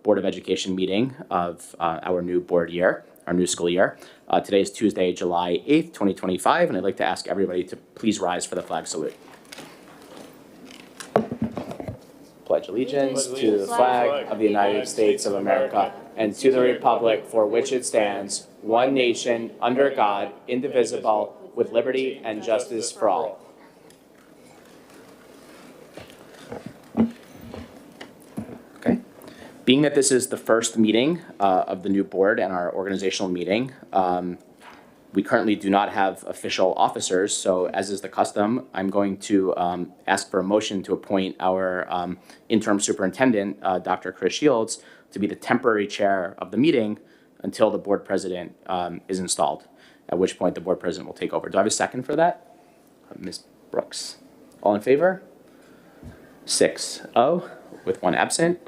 Board of Education meeting of our new board year, our new school year. Today is Tuesday, July 8th, 2025, and I'd like to ask everybody to please rise for the flag salute. Pledge allegiance to the flag of the United States of America and to the republic for which it stands, one nation, under God, indivisible, with liberty and justice for all. Okay. Being that this is the first meeting of the new board and our organizational meeting, we currently do not have official officers, so as is the custom, I'm going to ask for a motion to appoint our interim superintendent, Dr. Chris Shields, to be the temporary chair of the meeting until the board president is installed, at which point the board president will take over. Do I have a second for that? Ms. Brooks. All in favor? 6-0 with one absent.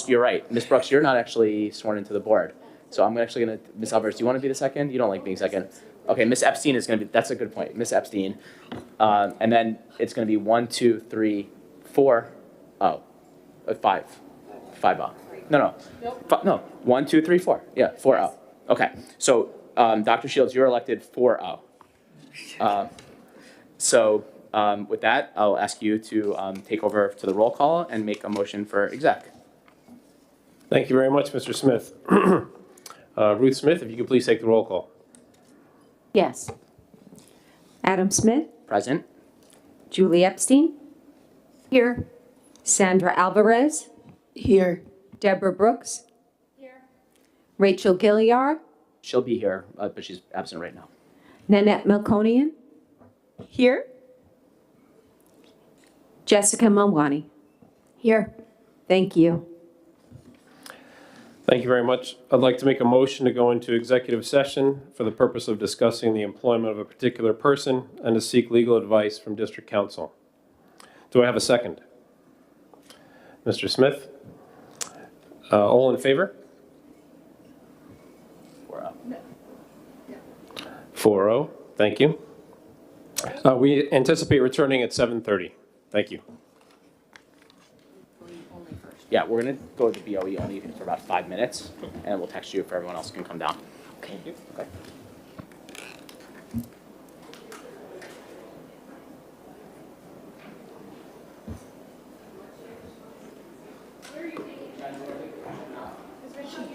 You're right. Ms. Brooks, you're not actually sworn into the board. So I'm actually going to, Ms. Alvarez, do you want to be the second? You don't like being second. Okay, Ms. Epstein is going to be, that's a good point. Ms. Epstein. And then it's going to be 1, 2, 3, 4, 5. 5-0. No. Nope. No. 1, 2, 3, 4. Yeah, 4-0. Okay. So Dr. Shields, you're elected 4-0. With that, I'll ask you to take over to the roll call and make a motion for exec. Thank you very much, Mr. Smith. Ruth Smith, if you could please take the roll call. Yes. Adam Smith. Present. Julie Epstein. Here. Sandra Alvarez. Here. Deborah Brooks. Here. Rachel Gilliard. She'll be here, but she's absent right now. Nanette Melkonian. Here. Jessica Mulwani. Here. Thank you. Thank you very much. I'd like to make a motion to go into executive session for the purpose of discussing the employment of a particular person and to seek legal advice from district counsel. Do I have a second? Mr. Smith? All in favor? 4-0. Thank you. We anticipate returning at 7:30. Thank you. Yeah, we're going to go to the BOE only for about 5 minutes, and we'll text you if everyone else can come down. Okay. Okay.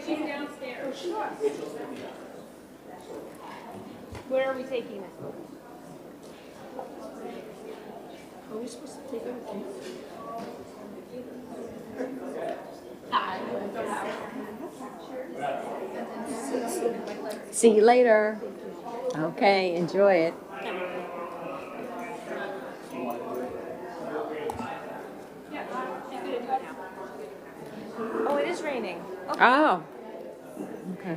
She's downstairs. Where are we taking this? Are we supposed to take everything? See you later. Okay, enjoy it. Oh, it is raining. Okay. Oh. Okay.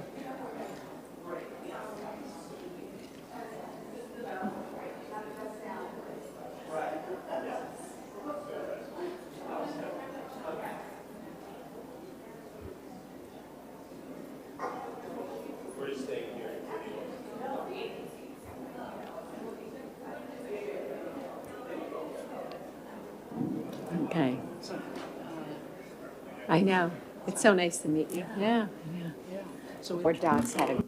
Okay. I know. It's so nice to meet you. Yeah. So our dogs had a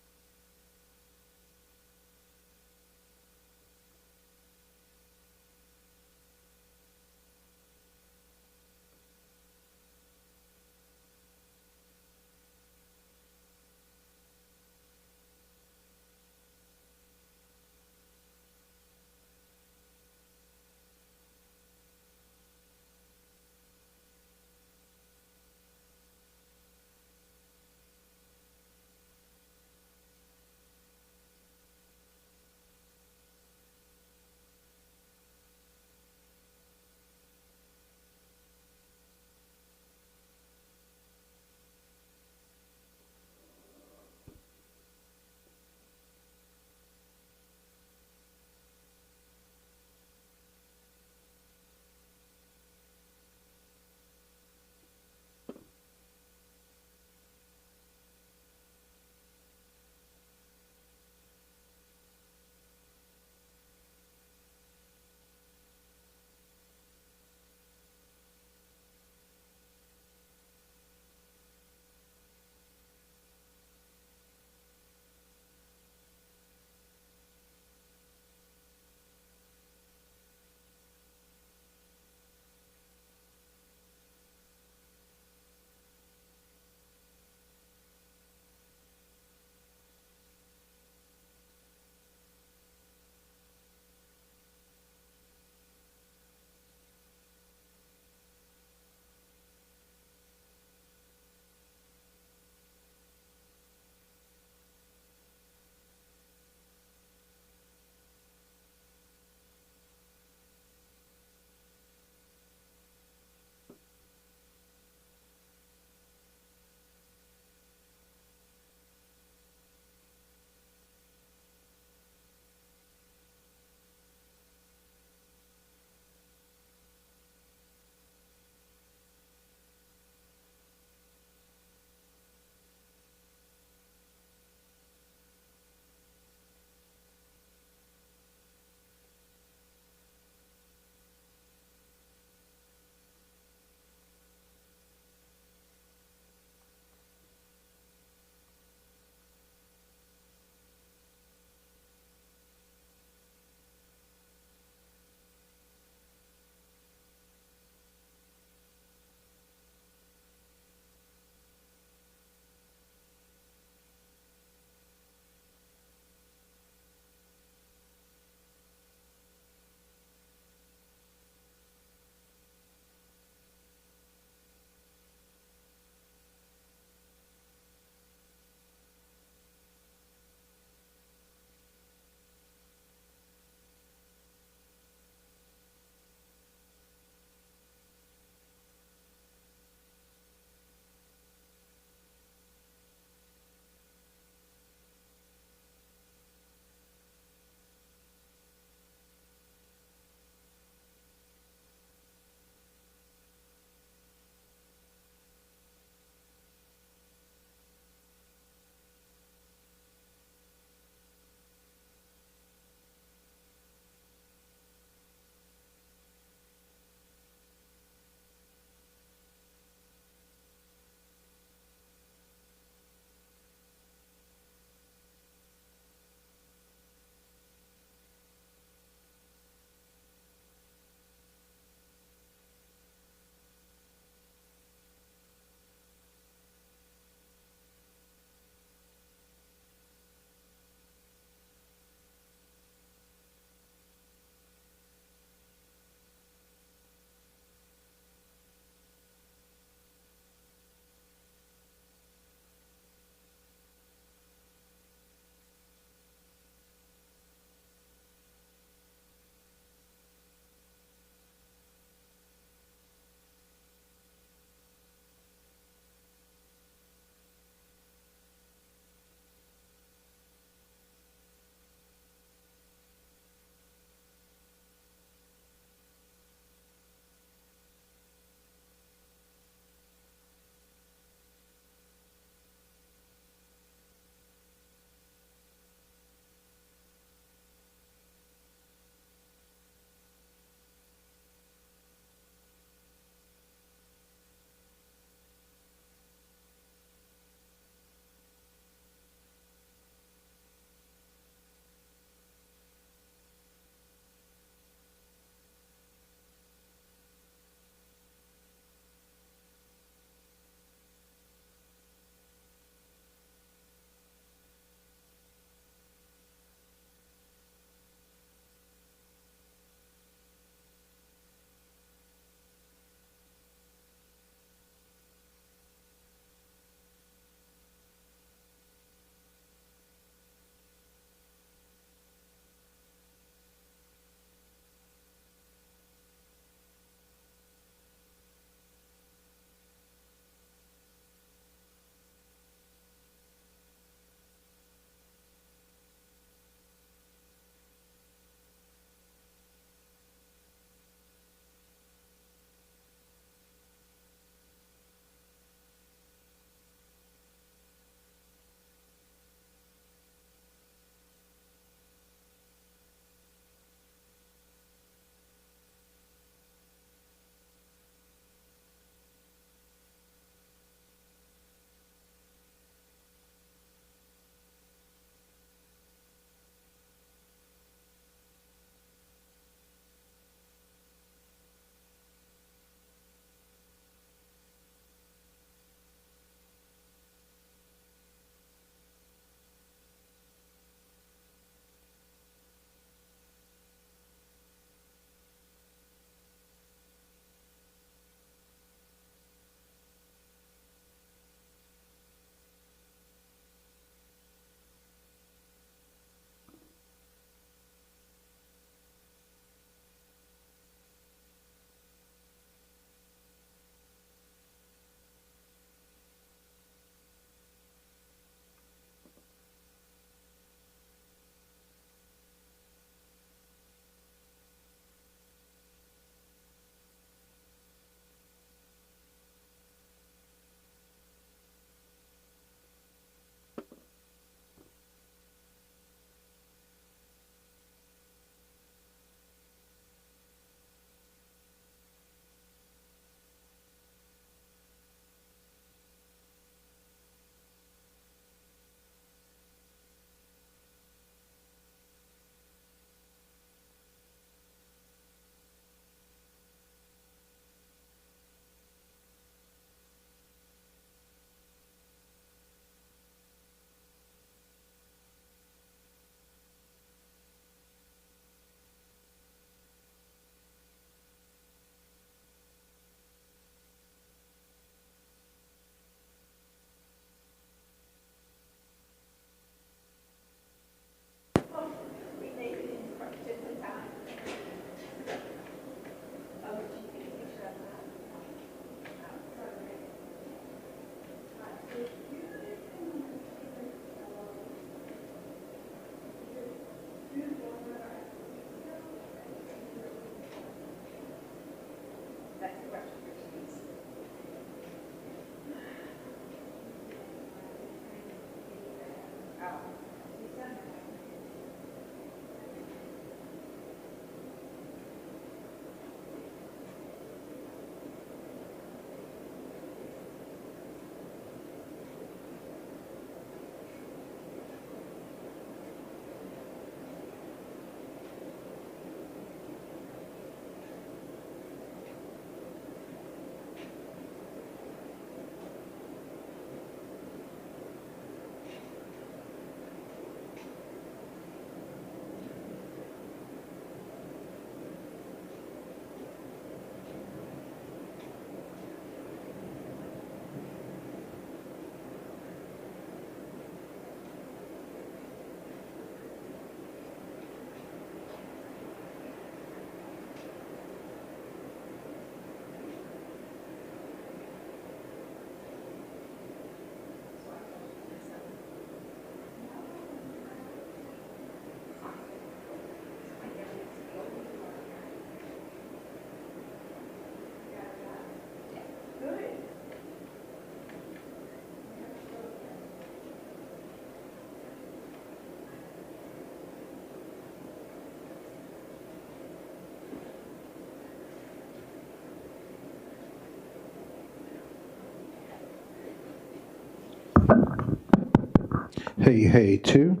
Hey, hey, 2.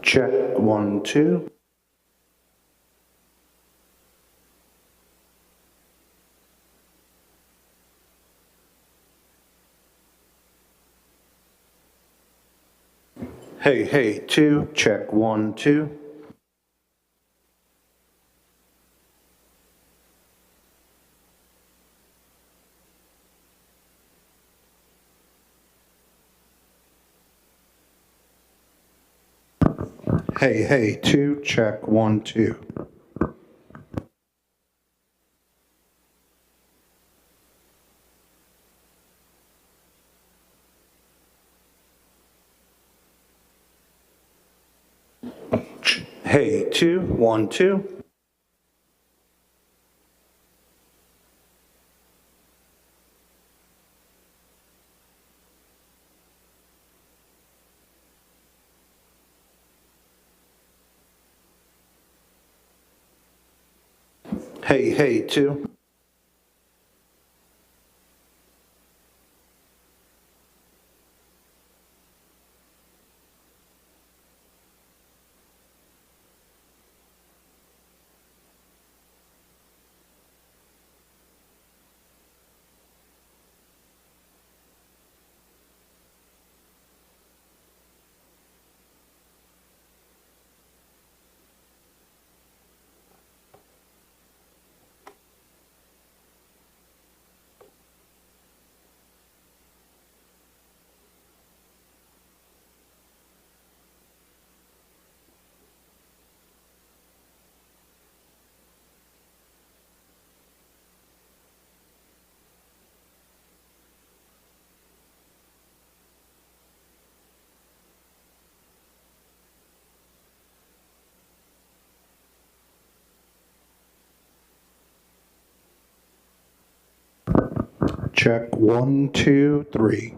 Check 1, 2. Hey, hey, 2. Check 1, 2. Hey, hey, 2. Check 1, 2. Hey, 2. 1, 2. Hey, hey, 2. Check 1, 2, 3.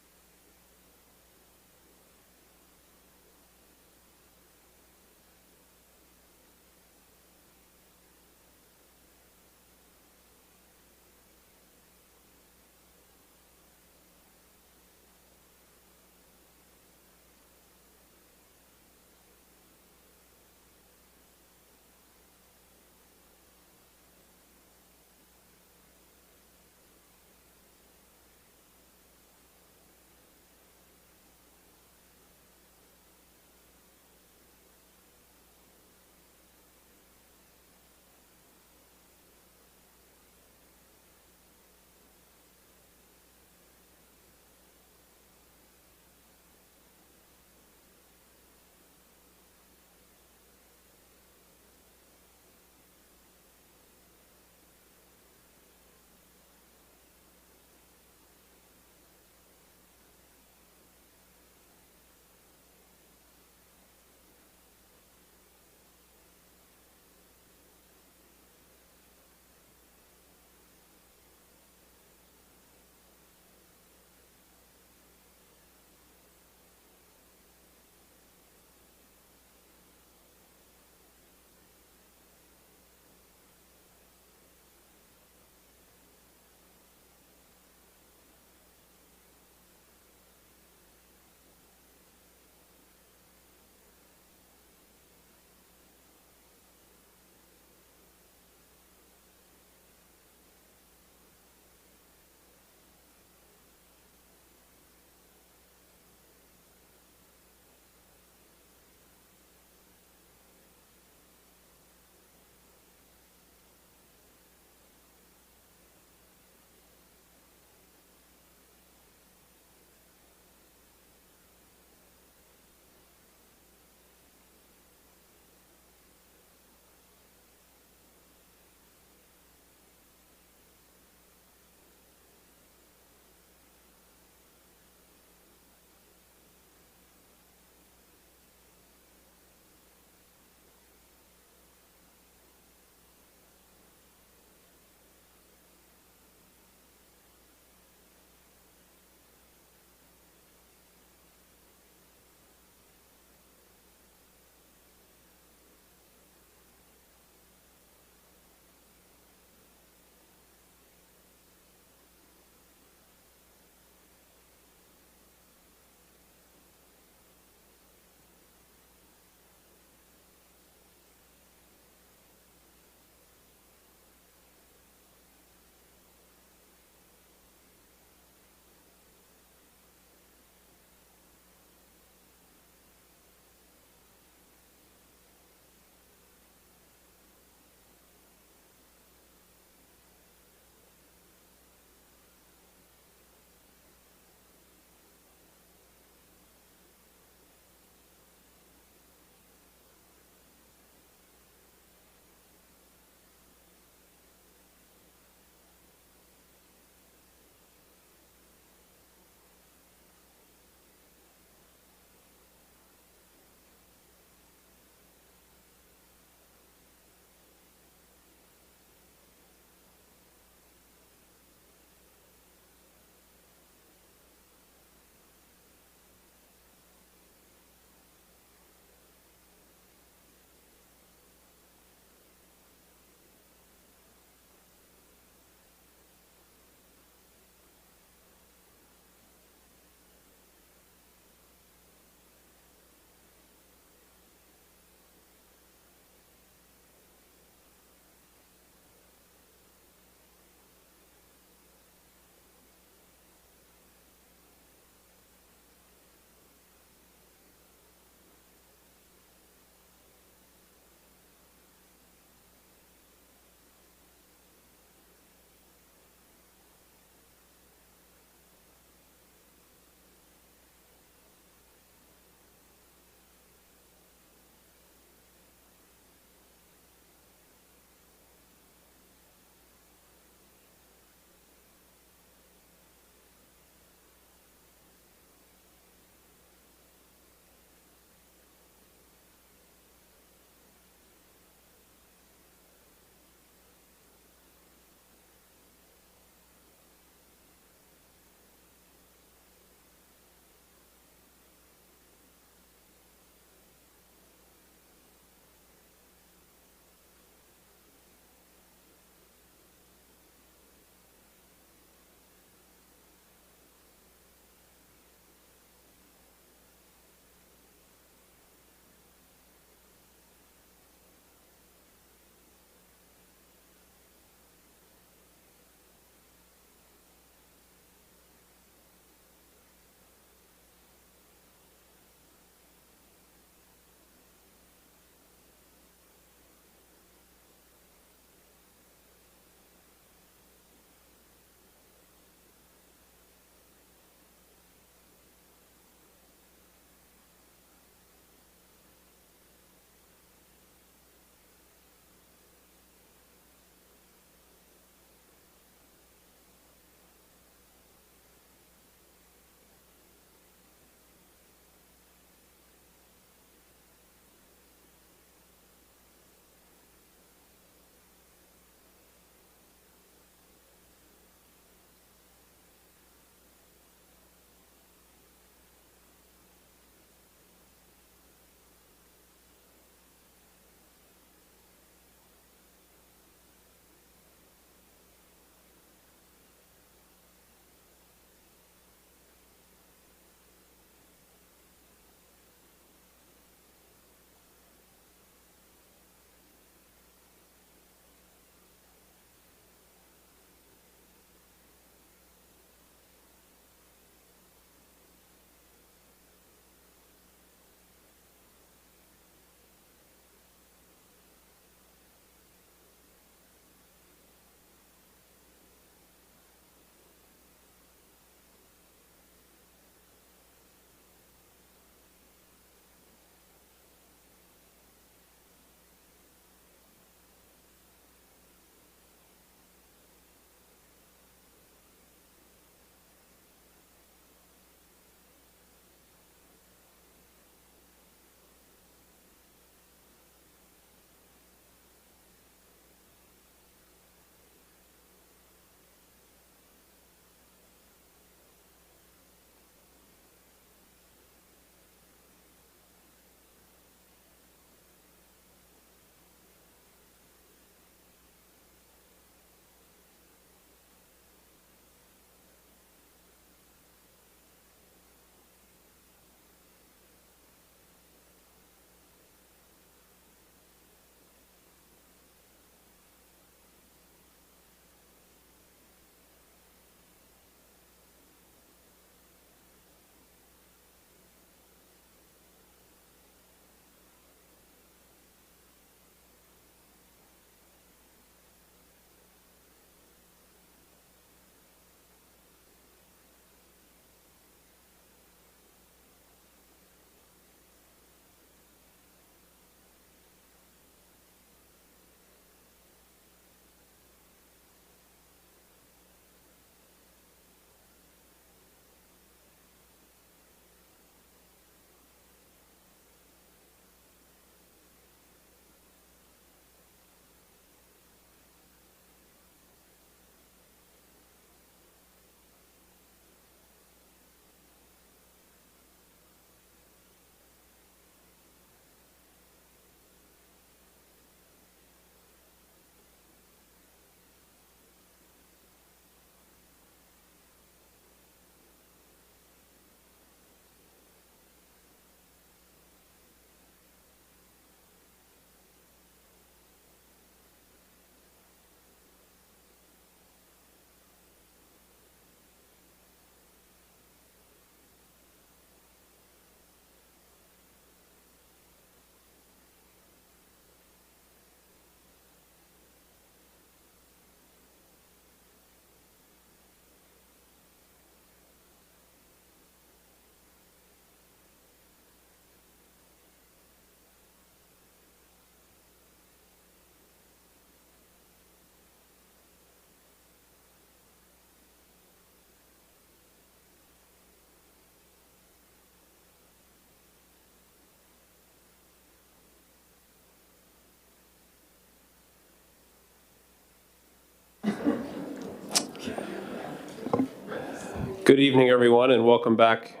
Good evening, everyone, and welcome back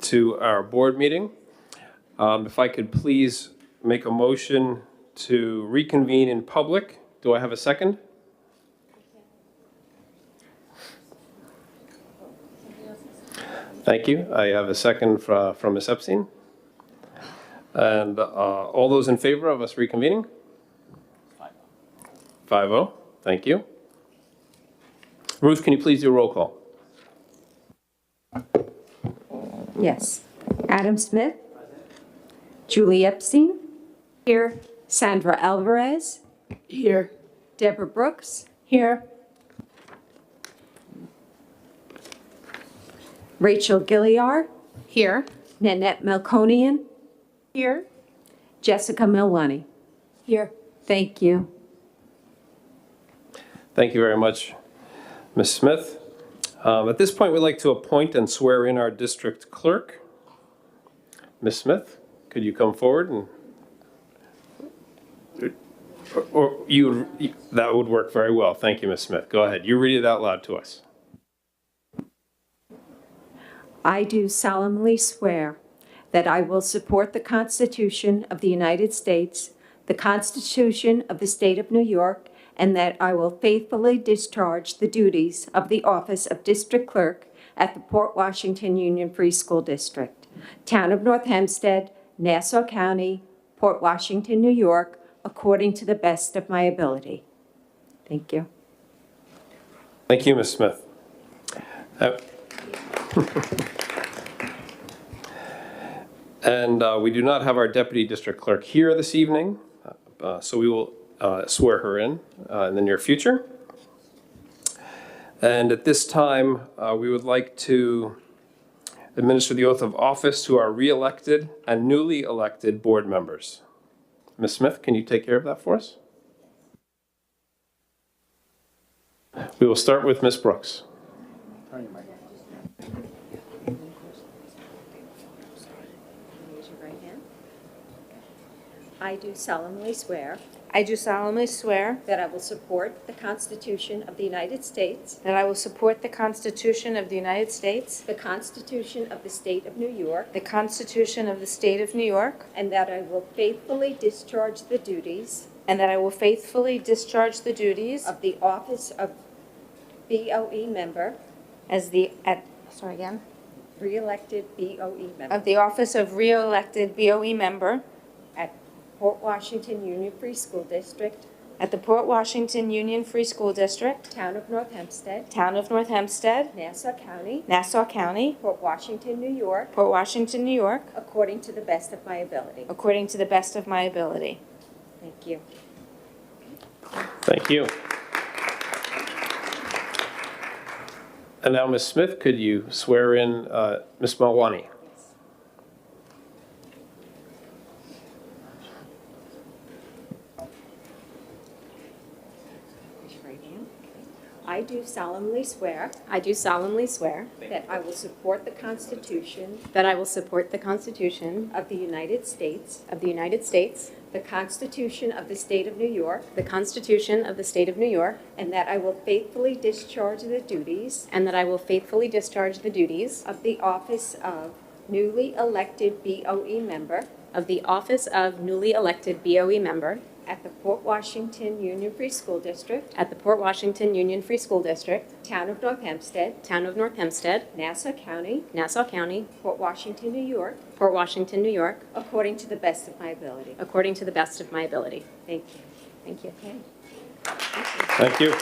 to our board meeting. If I could please make a motion to reconvene in public. Do I have a second? Thank you. I have a second from Ms. Epstein. And all those in favor of us reconvening? 5-0. Thank you. Ruth, can you please do a roll call? Yes. Adam Smith. Julie Epstein. Here. Sandra Alvarez. Here. Deborah Brooks. Here. Rachel Gilliard. Here. Nanette Melkonian. Here. Jessica Milwani. Here. Thank you. Thank you very much, Ms. Smith. At this point, we'd like to appoint and swear in our district clerk. Ms. Smith, could you come forward and, that would work very well. Thank you, Ms. Smith. Go ahead. You read it out loud to us. I do solemnly swear that I will support the Constitution of the United States, the Constitution of the State of New York, and that I will faithfully discharge the duties of the office of District Clerk at the Port Washington Union Free School District, Town of North Hempstead, Nassau County, Port Washington, New York, according to the best of my ability. Thank you. Thank you, Ms. Smith. And we do not have our deputy district clerk here this evening, so we will swear her in the near future. And at this time, we would like to administer the oath of office to our re-elected and newly elected board members. Ms. Smith, can you take care of that for us? We will start with Ms. Brooks. Raise your right hand. I do solemnly swear I do solemnly swear that I will support the Constitution of the United States, that I will support the Constitution of the United States, the Constitution of the State of New York, the Constitution of the State of New York, and that I will faithfully discharge the duties and that I will faithfully discharge the duties of the office of BOE member, re-elected BOE member of the office of re-elected BOE member at Port Washington Union Free School District, at the Port Washington Union Free School District, Town of North Hempstead, Town of North Hempstead, Nassau County, Nassau County, Port Washington, New York, Port Washington, New York, according to the best of my ability. according to the best of my ability. Thank you. Thank you. And now, Ms. Smith, could you swear in Ms. Malwani? Raise your right hand. I do solemnly swear I do solemnly swear that I will support the Constitution that I will support the Constitution of the United States, of the United States, the Constitution of the State of New York, the Constitution of the State of New York, and that I will faithfully discharge the duties and that I will faithfully discharge the duties of the office of newly elected BOE member of the office of newly elected BOE member at the Port Washington Union Free School District, at the Port Washington Union Free School District, Town of North Hempstead, Town of North Hempstead, Nassau County, Nassau County, Port Washington, New York, Port Washington, New York, according to the best of my ability. according to the best of my ability. Thank you. Thank you. Okay. Thank you.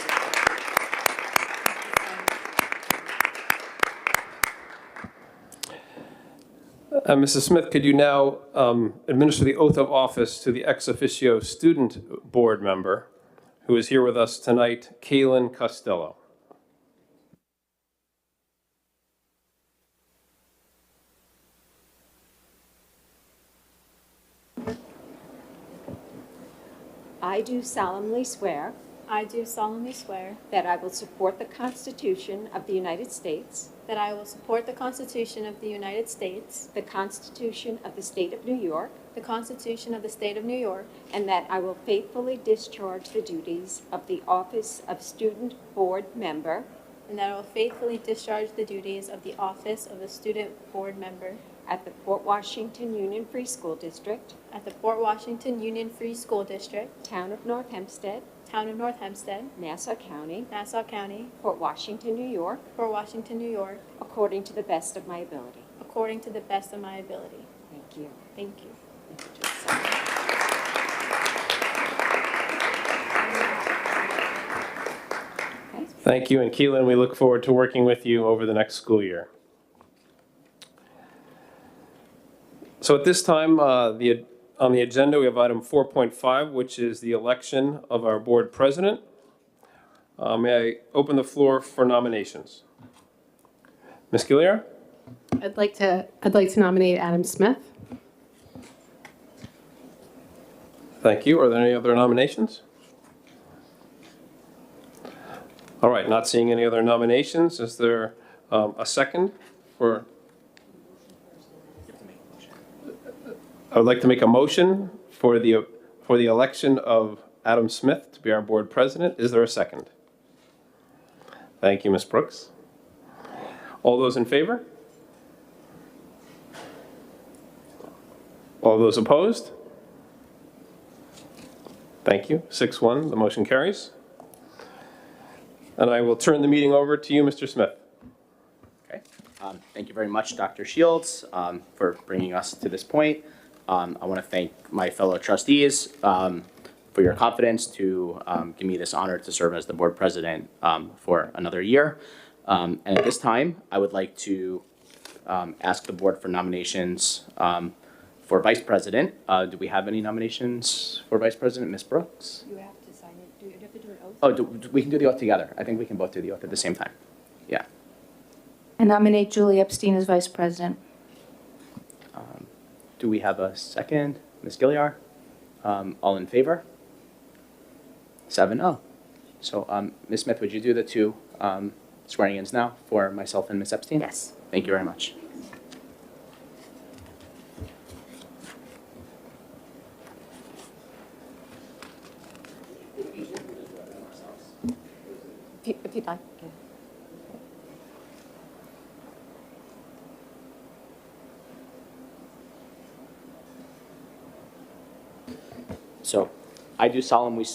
Mrs. Smith, could you now administer the oath of office to the ex officio student board member who is here with us tonight, Kaylin Costello? I do solemnly swear I do solemnly swear that I will support the Constitution of the United States, that I will support the Constitution of the United States, the Constitution of the State of New York, the Constitution of the State of New York, and that I will faithfully discharge the duties of the office of Student Board Member and that I will faithfully discharge the duties of the office of a student board member at the Port Washington Union Free School District, at the Port Washington Union Free School District, Town of North Hempstead, Town of North Hempstead, Nassau County, Nassau County, Port Washington, New York, Port Washington, New York, according to the best of my ability. according to the best of my ability. Thank you. Thank you. Thank you, and Keelan, we look forward to working with you over the next school year. So at this time, on the agenda, we have item 4.5, which is the election of our board president. May I open the floor for nominations? Ms. Gilliar? I'd like to nominate Adam Smith. Thank you. Are there any other nominations? All right, not seeing any other nominations. Is there a second for? I would like to make a motion for the election of Adam Smith to be our board president. Is there a second? Thank you, Ms. Brooks. All those in favor? All those opposed? Thank you. 6-1, the motion carries. And I will turn the meeting over to you, Mr. Smith. Okay. Thank you very much, Dr. Shields, for bringing us to this point. I want to thank my fellow trustees for your confidence to give me this honor to serve as the board president for another year. And at this time, I would like to ask the board for nominations for vice president. Do we have any nominations for vice president? Ms. Brooks? You have to sign it. Do you have to do an oath? Oh, we can do the oath together. I think we can both do the oath at the same time. Yeah. I nominate Julie Epstein as vice president. Do we have a second? Ms. Gilliar? All in favor? 7-0. So, Ms. Smith, would you do the two swearing-ins now for myself and Ms. Epstein? Yes. Thank you very much. If you'd like. Yeah. So, I do solemnly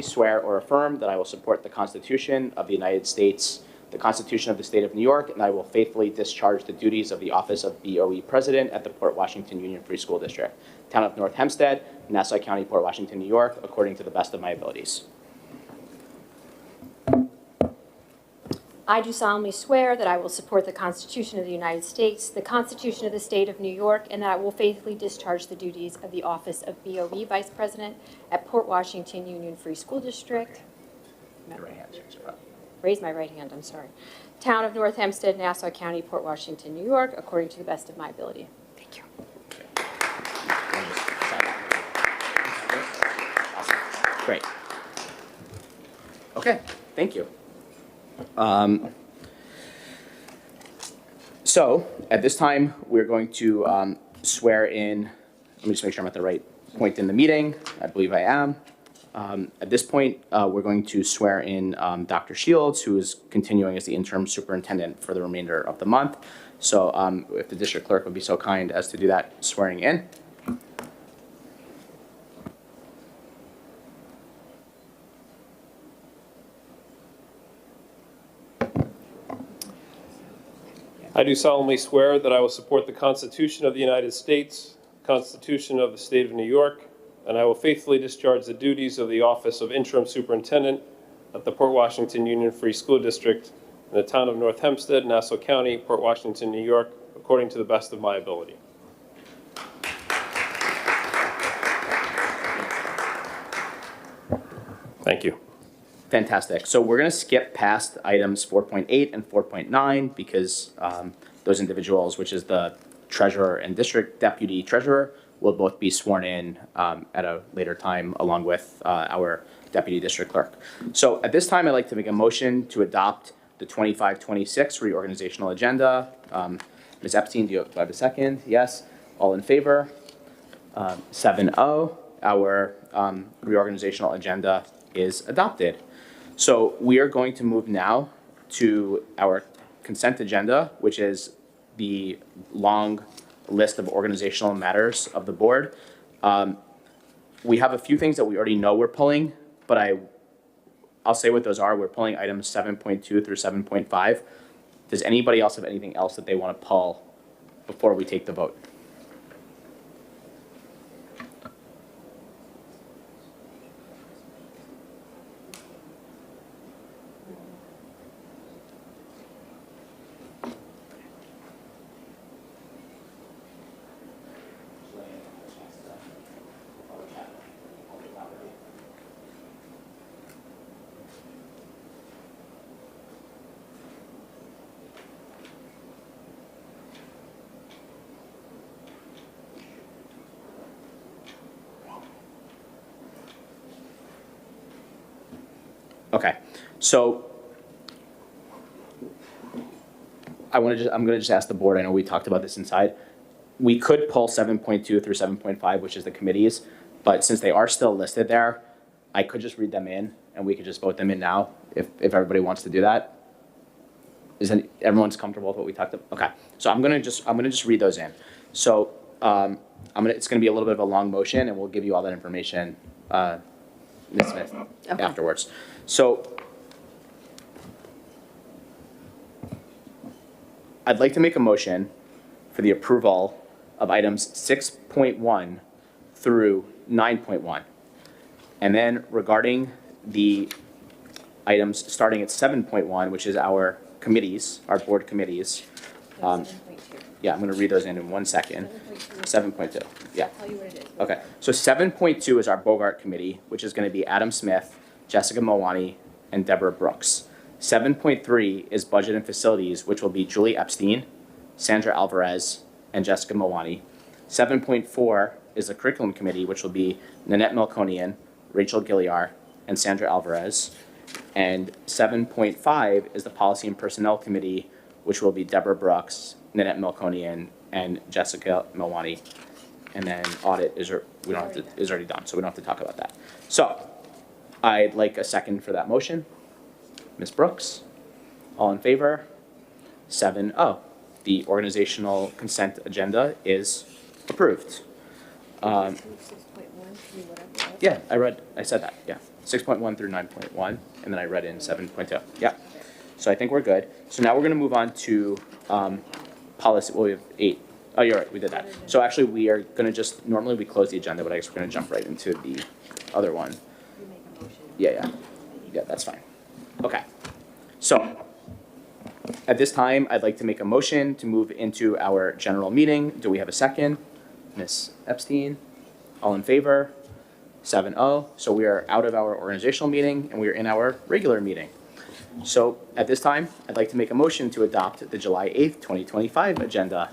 swear or affirm that I will support the Constitution of the United States, the Constitution of the State of New York, and I will faithfully discharge the duties of the office of BOE President at the Port Washington Union Free School District, Town of North Hempstead, Nassau County, Port Washington, New York, according to the best of my abilities. I do solemnly swear that I will support the Constitution of the United States, the Constitution of the State of New York, and that I will faithfully discharge the duties of the office of BOE Vice President at Port Washington Union Free School District. Your right hand, sir. Raise my right hand, I'm sorry. Town of North Hempstead, Nassau County, Port Washington, New York, according to the best of my ability. Thank you. Awesome. Great. Okay, thank you. So at this time, we're going to swear in, let me just make sure I'm at the right point in the meeting. I believe I am. At this point, we're going to swear in Dr. Shields, who is continuing as the interim superintendent for the remainder of the month. So if the district clerk would be so kind as to do that swearing in. I do solemnly swear that I will support the Constitution of the United States, the Constitution of the State of New York, and I will faithfully discharge the duties of the office of interim superintendent at the Port Washington Union Free School District in the town of North Hempstead, Nassau County, Port Washington, New York, according to the best of my ability. Thank you. Fantastic. So we're going to skip past items 4.8 and 4.9 because those individuals, which is the treasurer and district deputy treasurer, will both be sworn in at a later time along with our deputy district clerk. So at this time, I'd like to make a motion to adopt the 25-26 reorganizational agenda. Ms. Epstein, do I have a second? Yes. All in favor? 7-0. Our reorganizational agenda is adopted. So we are going to move now to our consent agenda, which is the long list of organizational matters of the board. We have a few things that we already know we're pulling, but I'll say what those are. We're pulling items 7.2 through 7.5. Does anybody else have anything else that they want to pull before we take the vote? Okay, so I'm gonna just ask the board, I know we talked about this inside. We could pull 7.2 through 7.5, which is the committees, but since they are still listed there, I could just read them in and we could just vote them in now if everybody wants to do that. Everyone's comfortable with what we talked about? Okay, so I'm gonna just read those in. So it's gonna be a little bit of a long motion and we'll give you all that information, Ms. Smith, afterwards. So I'd like to make a motion for the approval of items 6.1 through 9.1. And then regarding the items starting at 7.1, which is our committees, our board committees. Yeah, I'm going to read those in 1 second. 7.2, yeah. I'll tell you what it is. Okay, so 7.2 is our Bogart Committee, which is going to be Adam Smith, Jessica Mawani, and Deborah Brooks. 7.3 is Budget and Facilities, which will be Julie Epstein, Sandra Alvarez, and Jessica Mawani. 7.4 is the Curriculum Committee, which will be Nanette Melkonian, Rachel Gilliar, and Sandra Alvarez. And 7.5 is the Policy and Personnel Committee, which will be Deborah Brooks, Nanette Melkonian, and Jessica Mawani. And then audit is already done, so we don't have to talk about that. So I'd like a second for that motion. Ms. Brooks, all in favor? 7-0. The organizational consent agenda is approved. Yeah, I said that, yeah. 6.1 through 9.1, and then I read in 7.2. Yeah. So I think we're good. So now we're going to move on to policy. Well, we have 8. Oh, you're right, we did that. So actually we are going to just, normally we close the agenda, but I guess we're going to jump right into the other one. Yeah, that's fine. Okay. So at this time, I'd like to make a motion to move into our general meeting. Do we have a second? Ms. Epstein, all in favor? 7-0. So we are out of our organizational meeting and we are in our regular meeting. So at this time, I'd like to make a motion to adopt the July 8th, 2025 agenda.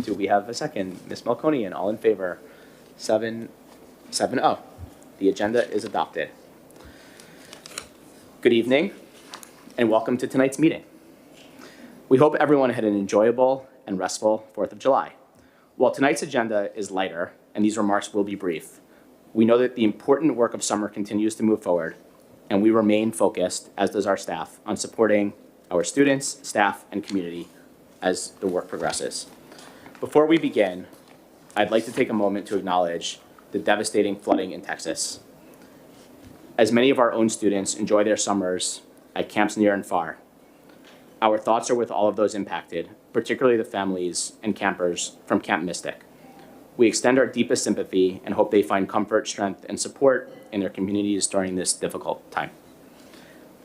Do we have a second? Ms. Melkonian, all in favor? 7-0. The agenda is adopted. Good evening and welcome to tonight's meeting. We hope everyone had an enjoyable and restful 4th of July. While tonight's agenda is lighter and these remarks will be brief, we know that the important work of summer continues to move forward, and we remain focused, as does our staff, on supporting our students, staff, and community as the work progresses. Before we begin, I'd like to take a moment to acknowledge the devastating flooding in Texas. As many of our own students enjoy their summers at camps near and far, our thoughts are with all of those impacted, particularly the families and campers from Camp Mystic. We extend our deepest sympathy and hope they find comfort, strength, and support in their communities during this difficult time.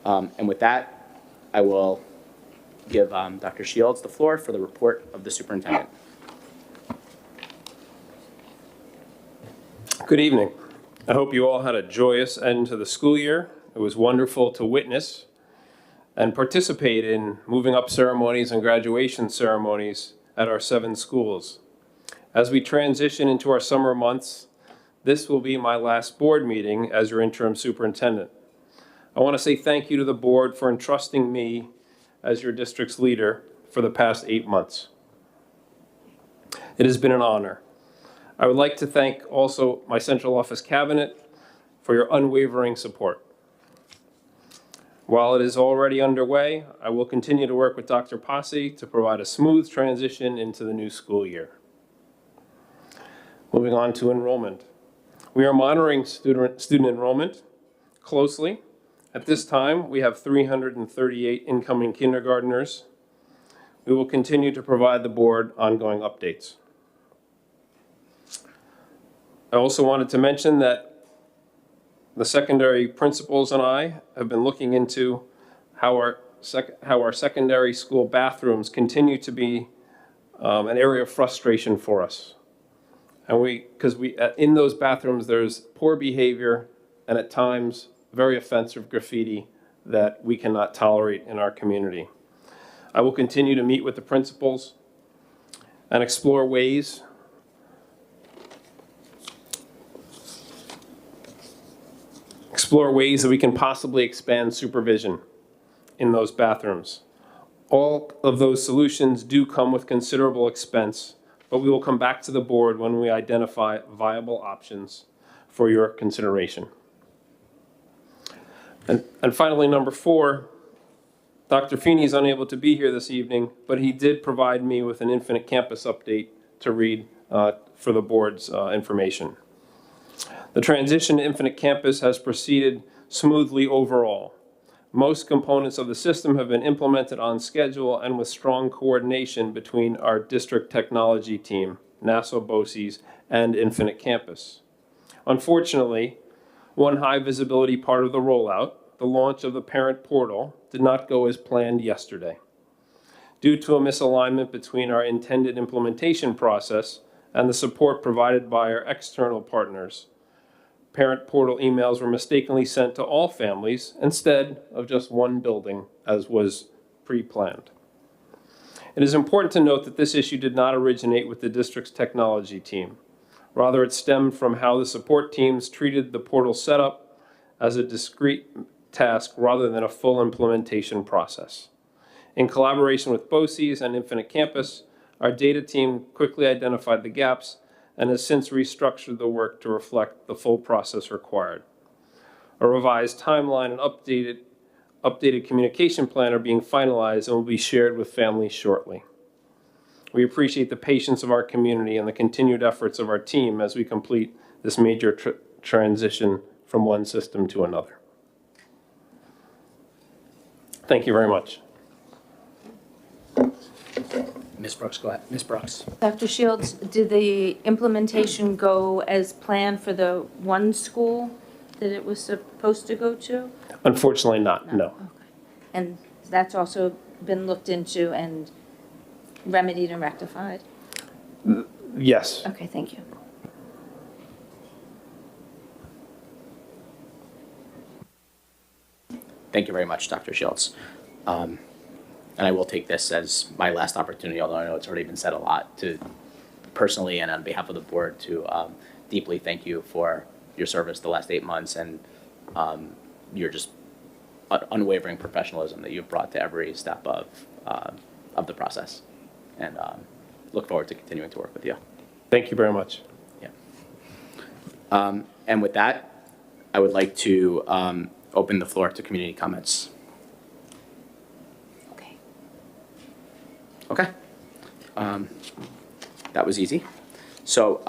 And with that, I will give Dr. Shields the floor for the report of the superintendent. Good evening. I hope you all had a joyous end to the school year. It was wonderful to witness and participate in moving up ceremonies and graduation ceremonies at our 7 schools. As we transition into our summer months, this will be my last board meeting as your interim superintendent. I want to say thank you to the board for entrusting me as your district's leader for the past 8 months. It has been an honor. I would like to thank also my central office cabinet for your unwavering support. While it is already underway, I will continue to work with Dr. Posse to provide a smooth transition into the new school year. Moving on to enrollment. We are monitoring student enrollment closely. At this time, we have 338 incoming kindergartners. We will continue to provide the board ongoing updates. I also wanted to mention that the secondary principals and I have been looking into how our secondary school bathrooms continue to be an area of frustration for us. And because in those bathrooms, there's poor behavior and at times very offensive graffiti that we cannot tolerate in our community. I will continue to meet with the principals and explore ways that we can possibly expand supervision in those bathrooms. All of those solutions do come with considerable expense, but we will come back to the board when we identify viable options for your consideration. And finally, number 4, Dr. Feeney is unable to be here this evening, but he did provide me with an Infinite Campus update to read for the board's information. The transition to Infinite Campus has proceeded smoothly overall. Most components of the system have been implemented on schedule and with strong coordination between our district technology team, Nassau BOCES, and Infinite Campus. Unfortunately, one high visibility part of the rollout, the launch of the parent portal, did not go as planned yesterday. Due to a misalignment between our intended implementation process and the support provided by our external partners, parent portal emails were mistakenly sent to all families instead of just one building, as was pre-planned. It is important to note that this issue did not originate with the district's technology team. Rather, it stemmed from how the support teams treated the portal setup as a discrete task rather than a full implementation process. In collaboration with BOCES and Infinite Campus, our data team quickly identified the gaps and has since restructured the work to reflect the full process required. A revised timeline and updated communication plan are being finalized and will be shared with families shortly. We appreciate the patience of our community and the continued efforts of our team as we complete this major transition from one system to another. Thank you very much. Ms. Brooks, go ahead. Ms. Brooks. Dr. Shields, did the implementation go as planned for the one school that it was supposed to go to? Unfortunately not, no. Okay. And that's also been looked into and remedied and rectified? Yes. Okay, thank you. Thank you very much, Dr. Shields. And I will take this as my last opportunity, although I know it's already been said a lot, to personally and on behalf of the board to deeply thank you for your service the last 8 months and your just unwavering professionalism that you've brought to every step of the process. And look forward to continuing to work with you. Thank you very much. Yeah. And with that, I would like to open the floor to community comments. Okay. That was easy. So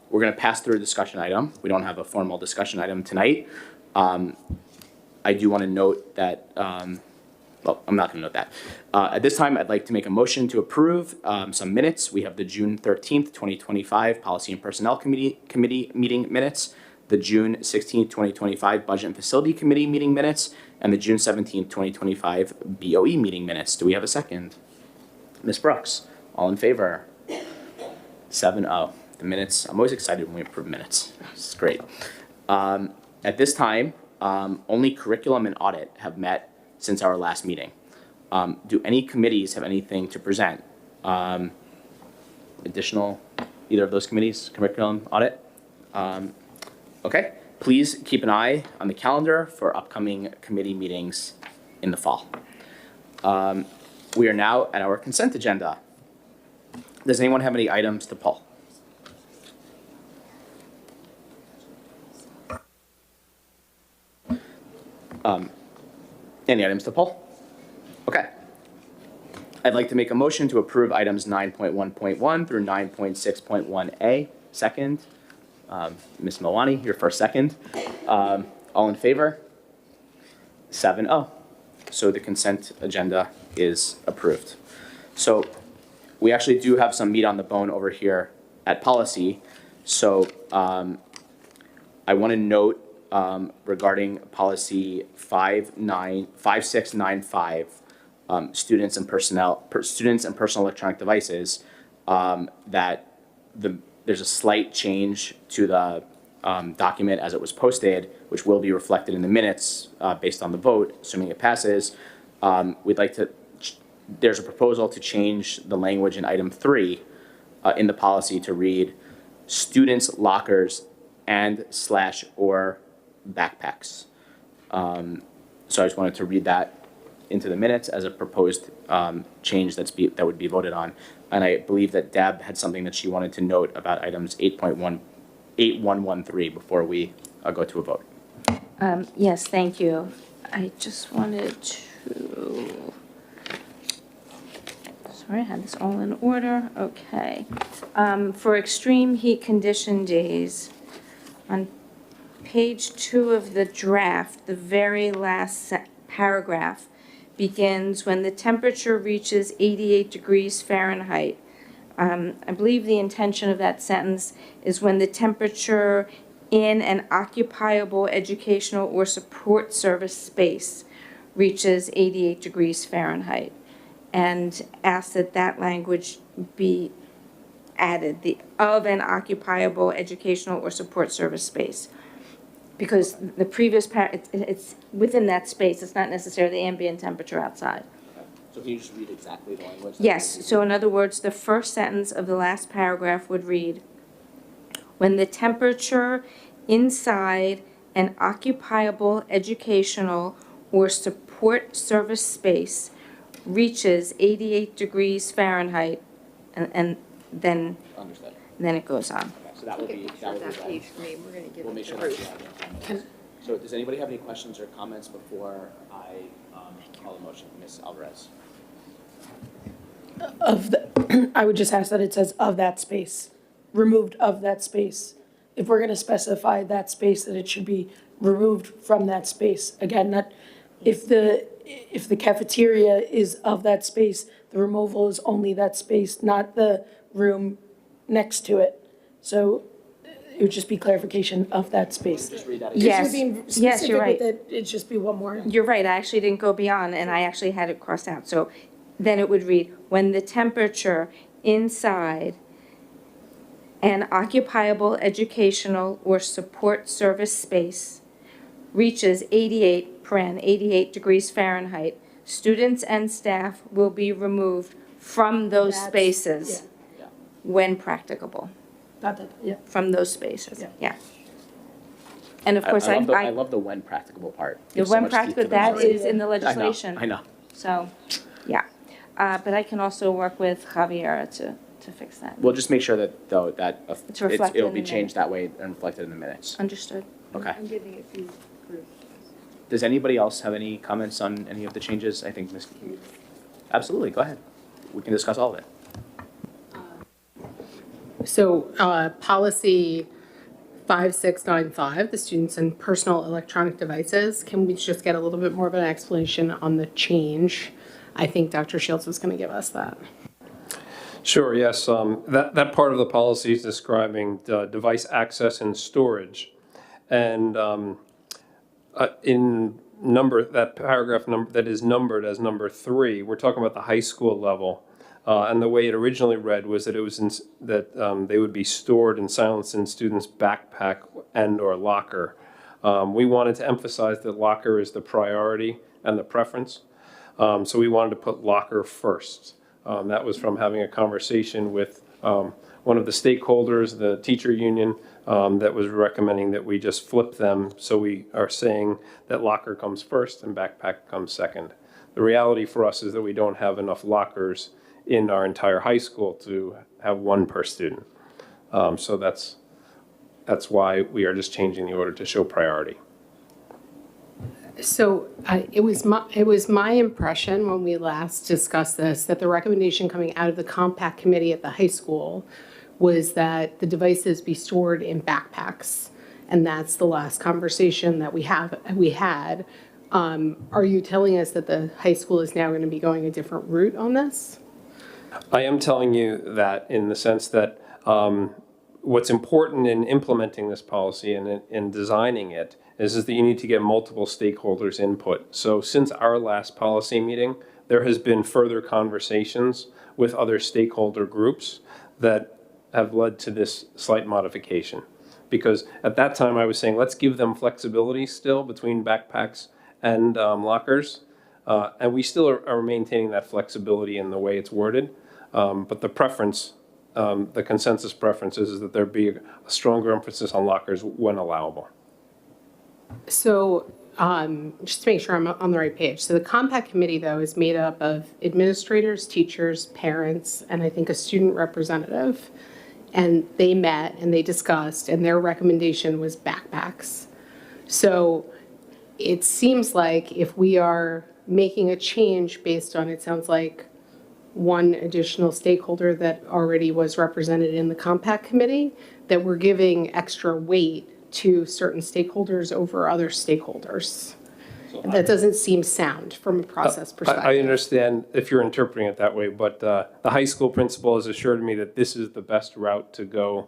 we're going to pass through a discussion item. We don't have a formal discussion item tonight. I do want to note that, well, I'm not going to note that. At this time, I'd like to make a motion to approve some minutes. We have the June 13th, 2025 Policy and Personnel Committee meeting minutes, the June 16th, 2025 Budget and Facility Committee meeting minutes, and the June 17th, 2025 BOE meeting minutes. Do we have a second? Ms. Brooks, all in favor? 7-0. The minutes, I'm always excited when we approve minutes. It's great. At this time, only curriculum and audit have met since our last meeting. Do any committees have anything to present? Additional, either of those committees, curriculum, audit? Okay, please keep an eye on the calendar for upcoming committee meetings in the fall. We are now at our consent agenda. Does anyone have any items to pull? Any items to pull? Okay. I'd like to make a motion to approve items 9.1.1 through 9.6.1A. Second. Ms. Milani, your first second. All in favor? 7-0. So the consent agenda is approved. So we actually do have some meat on the bone over here at policy. So I want to note regarding policy 5695, students and personal electronic devices, that there's a slight change to the document as it was posted, which will be reflected in the minutes based on the vote, assuming it passes. There's a proposal to change the language in item 3 in the policy to read students' lockers and/or backpacks. So I just wanted to read that into the minutes as a proposed change that would be voted on. And I believe that Deb had something that she wanted to note about items 8113 before we go to a vote. Yes, thank you. I just wanted to, sorry, I had this all in order. Okay. For extreme heat condition days, on page 2 of the draft, the very last paragraph begins, when the temperature reaches 88 degrees Fahrenheit. I believe the intention of that sentence is when the temperature in an occupiable educational or support service space reaches 88 degrees Fahrenheit, and ask that that language be added, the of an occupiable educational or support service space. Because the previous it's within that space, it's not necessarily ambient temperature outside. So can you just read exactly the language? Yes, so in other words, the first sentence of the last paragraph would read, when the temperature inside an occupiable educational or support service space reaches 88 degrees Fahrenheit, and then Understood. it goes on. Okay, so that will be, that will be read. We'll make sure that's read. So does anybody have any questions or comments before I call the motion? Ms. Alvarez? I would just ask that it says of that space, removed of that space. If we're gonna specify that space, that it should be removed from that space. Again, not, if the cafeteria is of that space, the removal is only that space, not the room next to it. So it would just be clarification of that space. Just read that again. Yes, Being yes, you're specific right. with it, it'd just be one more. You're right, I actually didn't go beyond, and I actually had it crossed out. So then it would read, when the temperature inside an occupiable educational or support service space reaches 88 degrees Fahrenheit, students and staff will be removed from those That's- spaces when practicable, Yeah. from those spaces, Yeah. yeah. And of course, I love the when practicable part. the Gives so when much teeth practical, to the that policy. is in the legislation. I know. So, yeah. But I can also work with Javiera to fix that. We'll just make sure that, though, that It's reflected it'll in be the changed that way and reflected in the minutes. Understood. Okay. I'm giving a few proof. Does anybody else have any comments on any of the changes? I think Ms. Absolutely, go ahead. We can discuss all of it. So policy 5695, the students and personal electronic devices, can we just get a little bit more of an explanation on the change? I think Dr. Shields was going to give us that. Sure, yes. That part of the policy is describing device access and storage. And in that paragraph number that is numbered as number 3, we're talking about the high school level. And the way it originally read was that it was they would be stored and silenced in students' backpack and or locker. We wanted to emphasize that locker is the priority and the preference. So we wanted to put locker first. That was from having a conversation with one of the stakeholders, the teacher union, that was recommending that we just flip them. So we are saying that locker comes first and backpack comes second. The reality for us is that we don't have enough lockers in our entire high school to have one per student. So that's why we are just changing the order to show priority. So it was my impression when we last discussed this, that the recommendation coming out of the compact committee at the high school was that the devices be stored in backpacks. And that's the last conversation that we had. Are you telling us that the high school is now going to be going a different route on this? I am telling you that in the sense that what's important in implementing this policy and in designing it is that you need to get multiple stakeholders' input. So since our last policy meeting, there has been further conversations with other stakeholder groups that have led to this slight modification. Because at that time I was saying, let's give them flexibility still between backpacks and lockers. And we still are maintaining that flexibility in the way it's worded. But the preference, the consensus preference is that there be a stronger emphasis on lockers when allowable. So just to make sure I'm on the right page. So the compact committee, though, is made up of administrators, teachers, parents, and I think a student representative. And they met and they discussed, and their recommendation was backpacks. So it seems like if we are making a change based on, it sounds like, one additional stakeholder that already was represented in the compact committee, that we're giving extra weight to certain stakeholders over other stakeholders. That doesn't seem sound from a process perspective. I understand if you're interpreting it that way, but the high school principal has assured me that this is the best route to go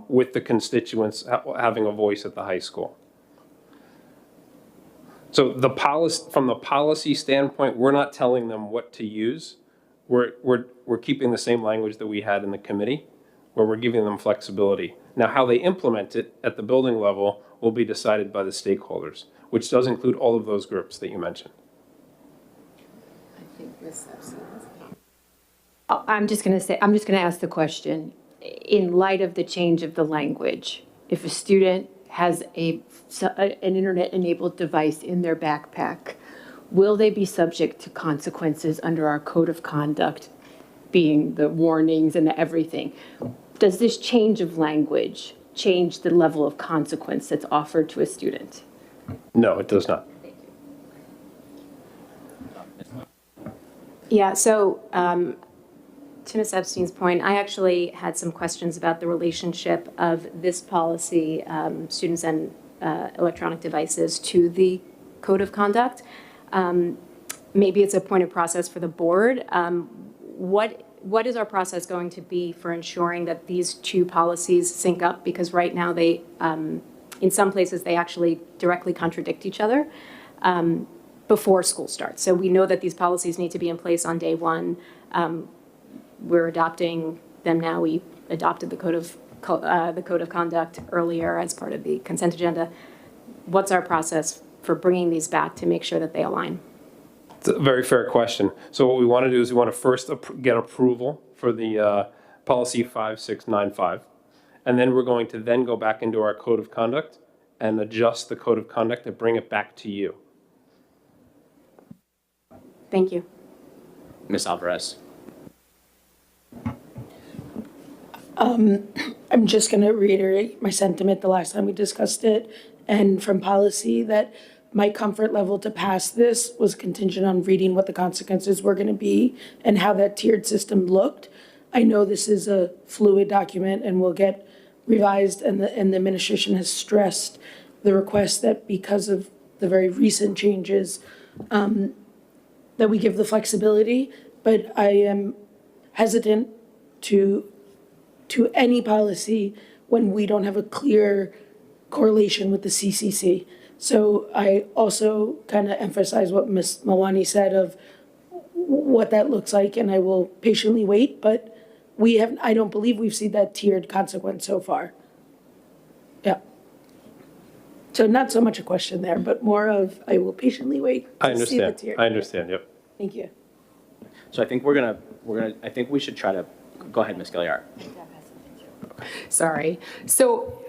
with the constituents having a voice at the high school. So from the policy standpoint, we're not telling them what to use. We're keeping the same language that we had in the committee, where we're giving them flexibility. Now, how they implement it at the building level will be decided by the stakeholders, which does include all of those groups that you mentioned. I think Ms. Epstein has a comment. I'm just going to ask the question. In light of the change of the language, if a student has an internet-enabled device in their backpack, will they be subject to consequences under our code of conduct, being the warnings and the everything? Does this change of language change the level of consequence that's offered to a student? No, it does not. Yeah, so to Ms. Epstein's point, I actually had some questions about the relationship of this policy, students and electronic devices, to the code of conduct. Maybe it's a point of process for the board. What is our process going to be for ensuring that these two policies sync up? Because right now they, in some places, they actually directly contradict each other before school starts. So we know that these policies need to be in place on day one. We're adopting them now. We adopted the code of conduct earlier as part of the consent agenda. What's our process for bringing these back to make sure that they align? It's a very fair question. So what we want to do is we want to first get approval for the policy 5695. And then we're going to then go back into our code of conduct and adjust the code of conduct and bring it back to you. Thank you. Ms. Alvarez. I'm just going to reiterate my sentiment the last time we discussed it, and from policy, that my comfort level to pass this was contingent on reading what the consequences were going to be and how that tiered system looked. I know this is a fluid document and will get revised, and the administration has stressed the request that because of the very recent changes, that we give the flexibility, but I am hesitant to any policy when we don't have a clear correlation with the CCC. So I also kind of emphasize what Ms. Mawani said of what that looks like, and I will patiently wait, but I don't believe we've seen that tiered consequence so far. Yeah. So not so much a question there, but more of I will patiently wait to see the tiered. I understand, yep. Thank you. So I think I think we should try to, go ahead, Ms. Gilliard. Sorry. So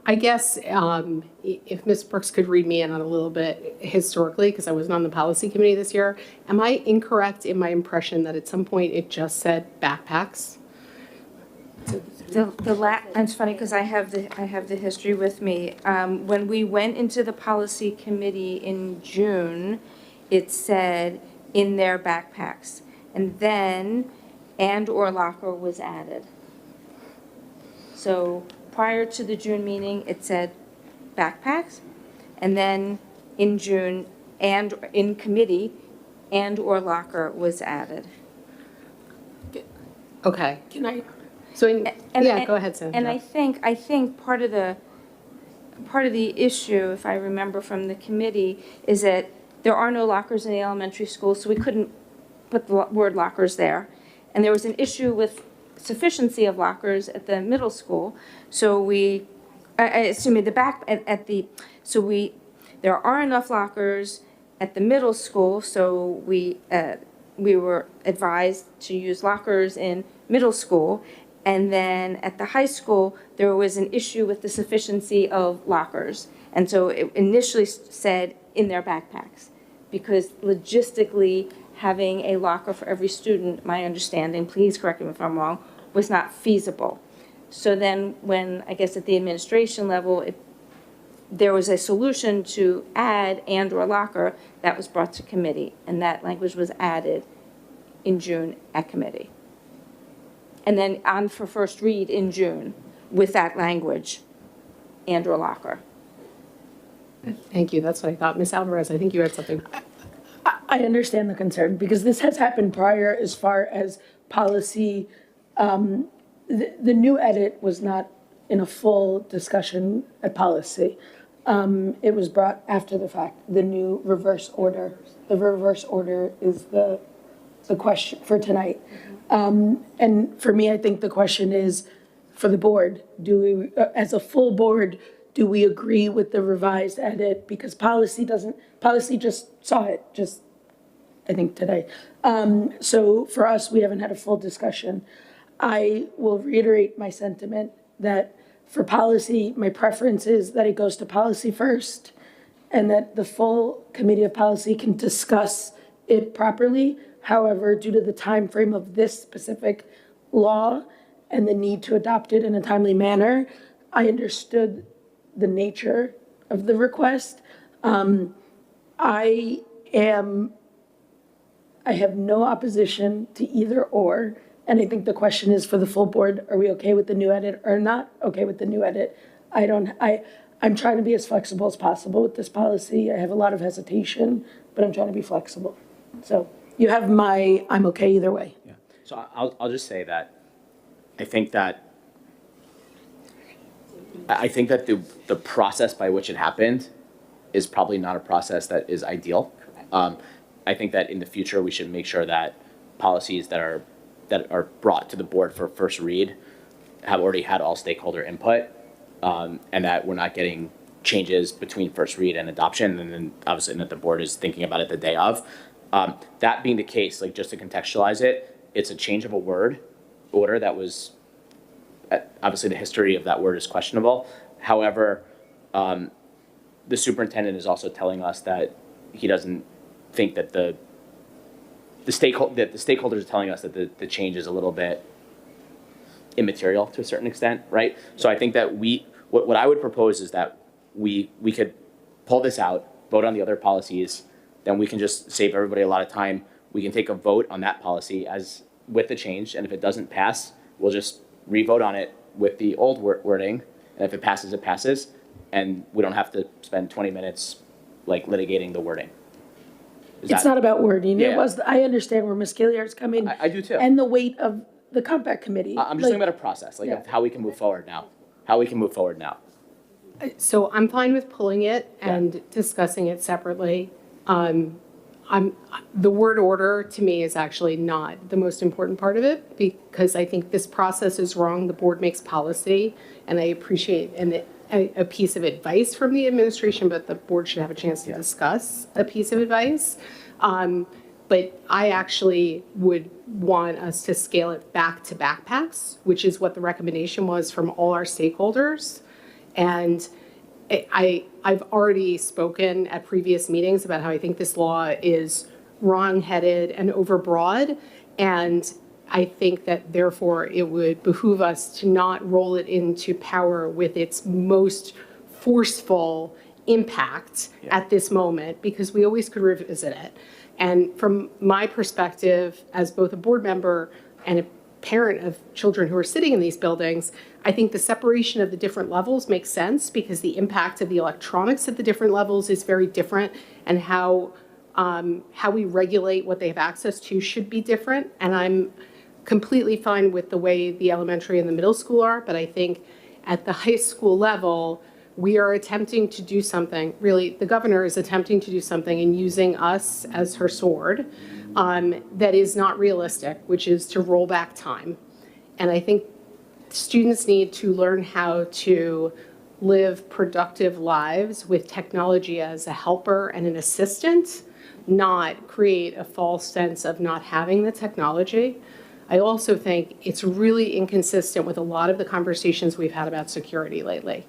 I guess if Ms. Brooks could read me in on a little bit historically, because I wasn't on the policy committee this year, am I incorrect in my impression that at some point it just said backpacks? It's funny because I have the history with me. When we went into the policy committee in June, it said in their backpacks. And then and/or locker was added. So prior to the June meeting, it said backpacks. And then in June and in committee, and/or locker was added. Okay. Can I, So, And- go ahead, Cynthia. And I think part of the issue, if I remember from the committee, is that there are no lockers in the elementary school, so we couldn't put the word lockers there. And there was an issue with sufficiency of lockers at the middle school, so there are enough lockers at the middle school, so we were advised to use lockers in middle school. And then at the high school, there was an issue with the sufficiency of lockers. And so it initially said in their backpacks, because logistically, having a locker for every student, my understanding, please correct me if I'm wrong, was not feasible. So then when, I guess at the administration level, there was a solution to add and/or locker that was brought to committee, and that language was added in June at committee. And then on for first read in June with that language and/or locker. Thank you. That's what I thought. Ms. Alvarez, I think you had something. I understand the concern, because this has happened prior as far as policy. The new edit was not in a full discussion at policy. It was brought after the fact, the new reverse order. The reverse order is the question for tonight. And for me, I think the question is, for the board, do we, as a full board, do we agree with the revised edit? Because policy just saw it, I think today. So for us, we haven't had a full discussion. I will reiterate my sentiment that for policy, my preference is that it goes to policy first, and that the full committee of policy can discuss it properly. However, due to the time frame of this specific law and the need to adopt it in a timely manner, I understood the nature of the request. I have no opposition to either or, and I think the question is for the full board, are we okay with the new edit or not okay with the new edit? I'm trying to be as flexible as possible with this policy. I have a lot of hesitation, but I'm trying to be flexible. So you have I'm okay either way. Yeah. So I'll just say that I think that the process by which it happened is probably not a process that is ideal. I think that in the future we should make sure that policies that are brought to the board for first read have already had all stakeholder input, and that we're not getting changes between first read and adoption, and then obviously that the board is thinking about it the day of. That being the case, like just to contextualize it, it's a change of a word order that was, obviously the history of that word is questionable. However, the superintendent is also telling us that he doesn't think that the stakeholders are telling us that the change is a little bit immaterial to a certain extent, right? So I think that what I would propose is that we could pull this out, vote on the other policies, then we can just save everybody a lot of time. We can take a vote on that policy as with the change, and if it doesn't pass, we'll just re-vote on it with the old wording, and if it passes, it passes, and we don't have to spend 20 minutes like litigating the wording. It's not about wording. Yeah. I understand where Ms. Gilliard's coming. I do too. And the weight of the compact committee. I'm just talking about a process, like of how we can move forward now. So I'm fine with pulling it and discussing it separately. The word order to me is actually not the most important part of it, because I think this process is wrong. The board makes policy, and I appreciate a piece of advice from the administration, but the board should have a chance to discuss a piece of advice. But I actually would want us to scale it back to backpacks, which is what the recommendation was from all our stakeholders. And I've already spoken at previous meetings about how I think this law is wrong-headed and overbroad, and I think that therefore it would behoove us to not roll it into power with its most forceful impact at this moment, because we always could revisit it. And from my perspective, as both a board member and a parent of children who are sitting in these buildings, I think the separation of the different levels makes sense because the impact of the electronics at the different levels is very different, and how we regulate what they have access to should be different. And I'm completely fine with the way the elementary and the middle school are, but I think at the high school level, we are attempting to do something, really, the governor is attempting to do something and using us as her sword that is not realistic, which is to roll back time. And I think students need to learn how to live productive lives with technology as a helper and an assistant, not create a false sense of not having the technology. I also think it's really inconsistent with a lot of the conversations we've had about security lately.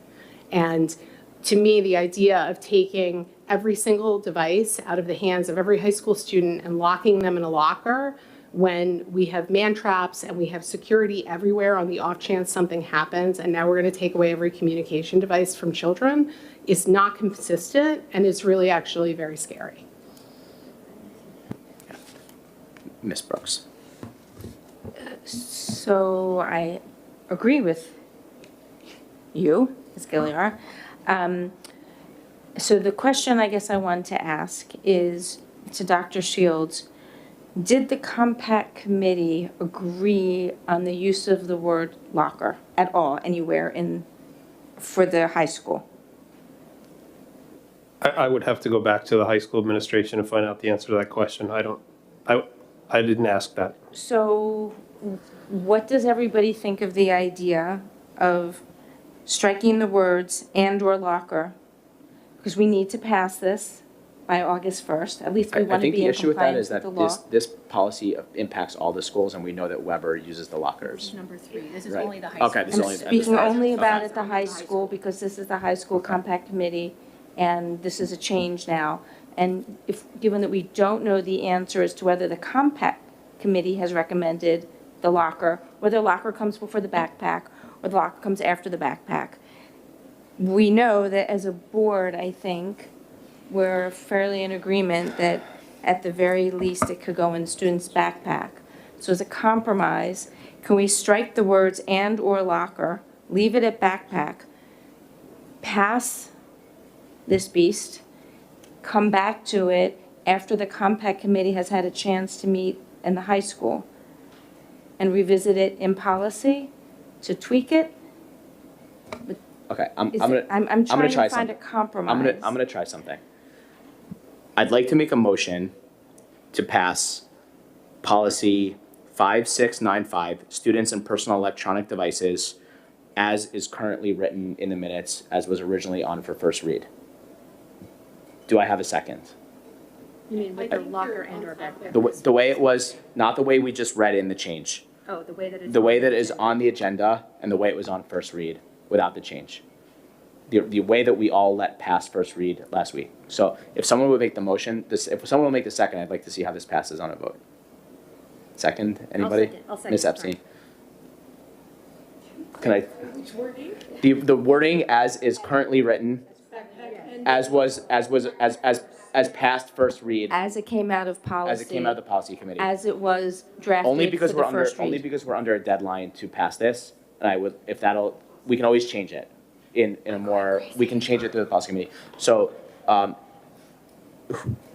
And to me, the idea of taking every single device out of the hands of every high school student and locking them in a locker when we have man traps and we have security everywhere on the off chance something happens, and now we're going to take away every communication device from children, is not consistent and is really actually very scary. Ms. Brooks. So I agree with you, Ms. Gilliar. So the question I guess I wanted to ask is to Dr. Shields, did the compact committee agree on the use of the word locker at all, anywhere for the high school? I would have to go back to the high school administration and find out the answer to that question. I didn't ask that. So what does everybody think of the idea of striking the words "and/or locker"? Because we need to pass this by August 1st. At least we I want to think be the in issue with that is compliance with that the law. this policy impacts all the schools, and we know that Weber uses the lockers. Number 3, this is Right. only the high school. Okay, this is I'm only. speaking only about Okay. at the high school because this is the high school compact committee, and this is a change now. And given that we don't know the answer as to whether the compact committee has recommended the locker, whether locker comes before the backpack or the locker comes after the backpack, we know that as a board, I think, we're fairly in agreement that at the very least it could go in the student's backpack. So as a compromise, can we strike the words "and/or locker," leave it at backpack, pass this beast, come back to it after the compact committee has had a chance to meet in the high school, and revisit it in policy to tweak it? Okay, I'm Is gonna. it- I'm gonna trying try to find a something. compromise. I'm gonna try something. I'd like to make a motion to pass policy 5695, students and personal electronic devices, as is currently written in the minutes, as was originally on for first read. Do I have a second? You mean with the locker and/or backpack? The way it was, not the way we just read in the change. Oh, the way that it's. The way that is on the agenda and the way it was on first read without the change. The way that we all let pass first read last week. So if someone would make the motion, if someone will make the second, I'd like to see how this passes on a vote. Second, anybody? I'll second, Ms. sorry. Epstein? Can I? The wording as is currently written, as passed first read, As it came out of policy. as it came out of the policy committee. As it was drafted Only for because the we're under, first only read. because we're under a deadline to pass this, and I would, if that'll, we can always change it in a more, we can change it through the policy committee. So,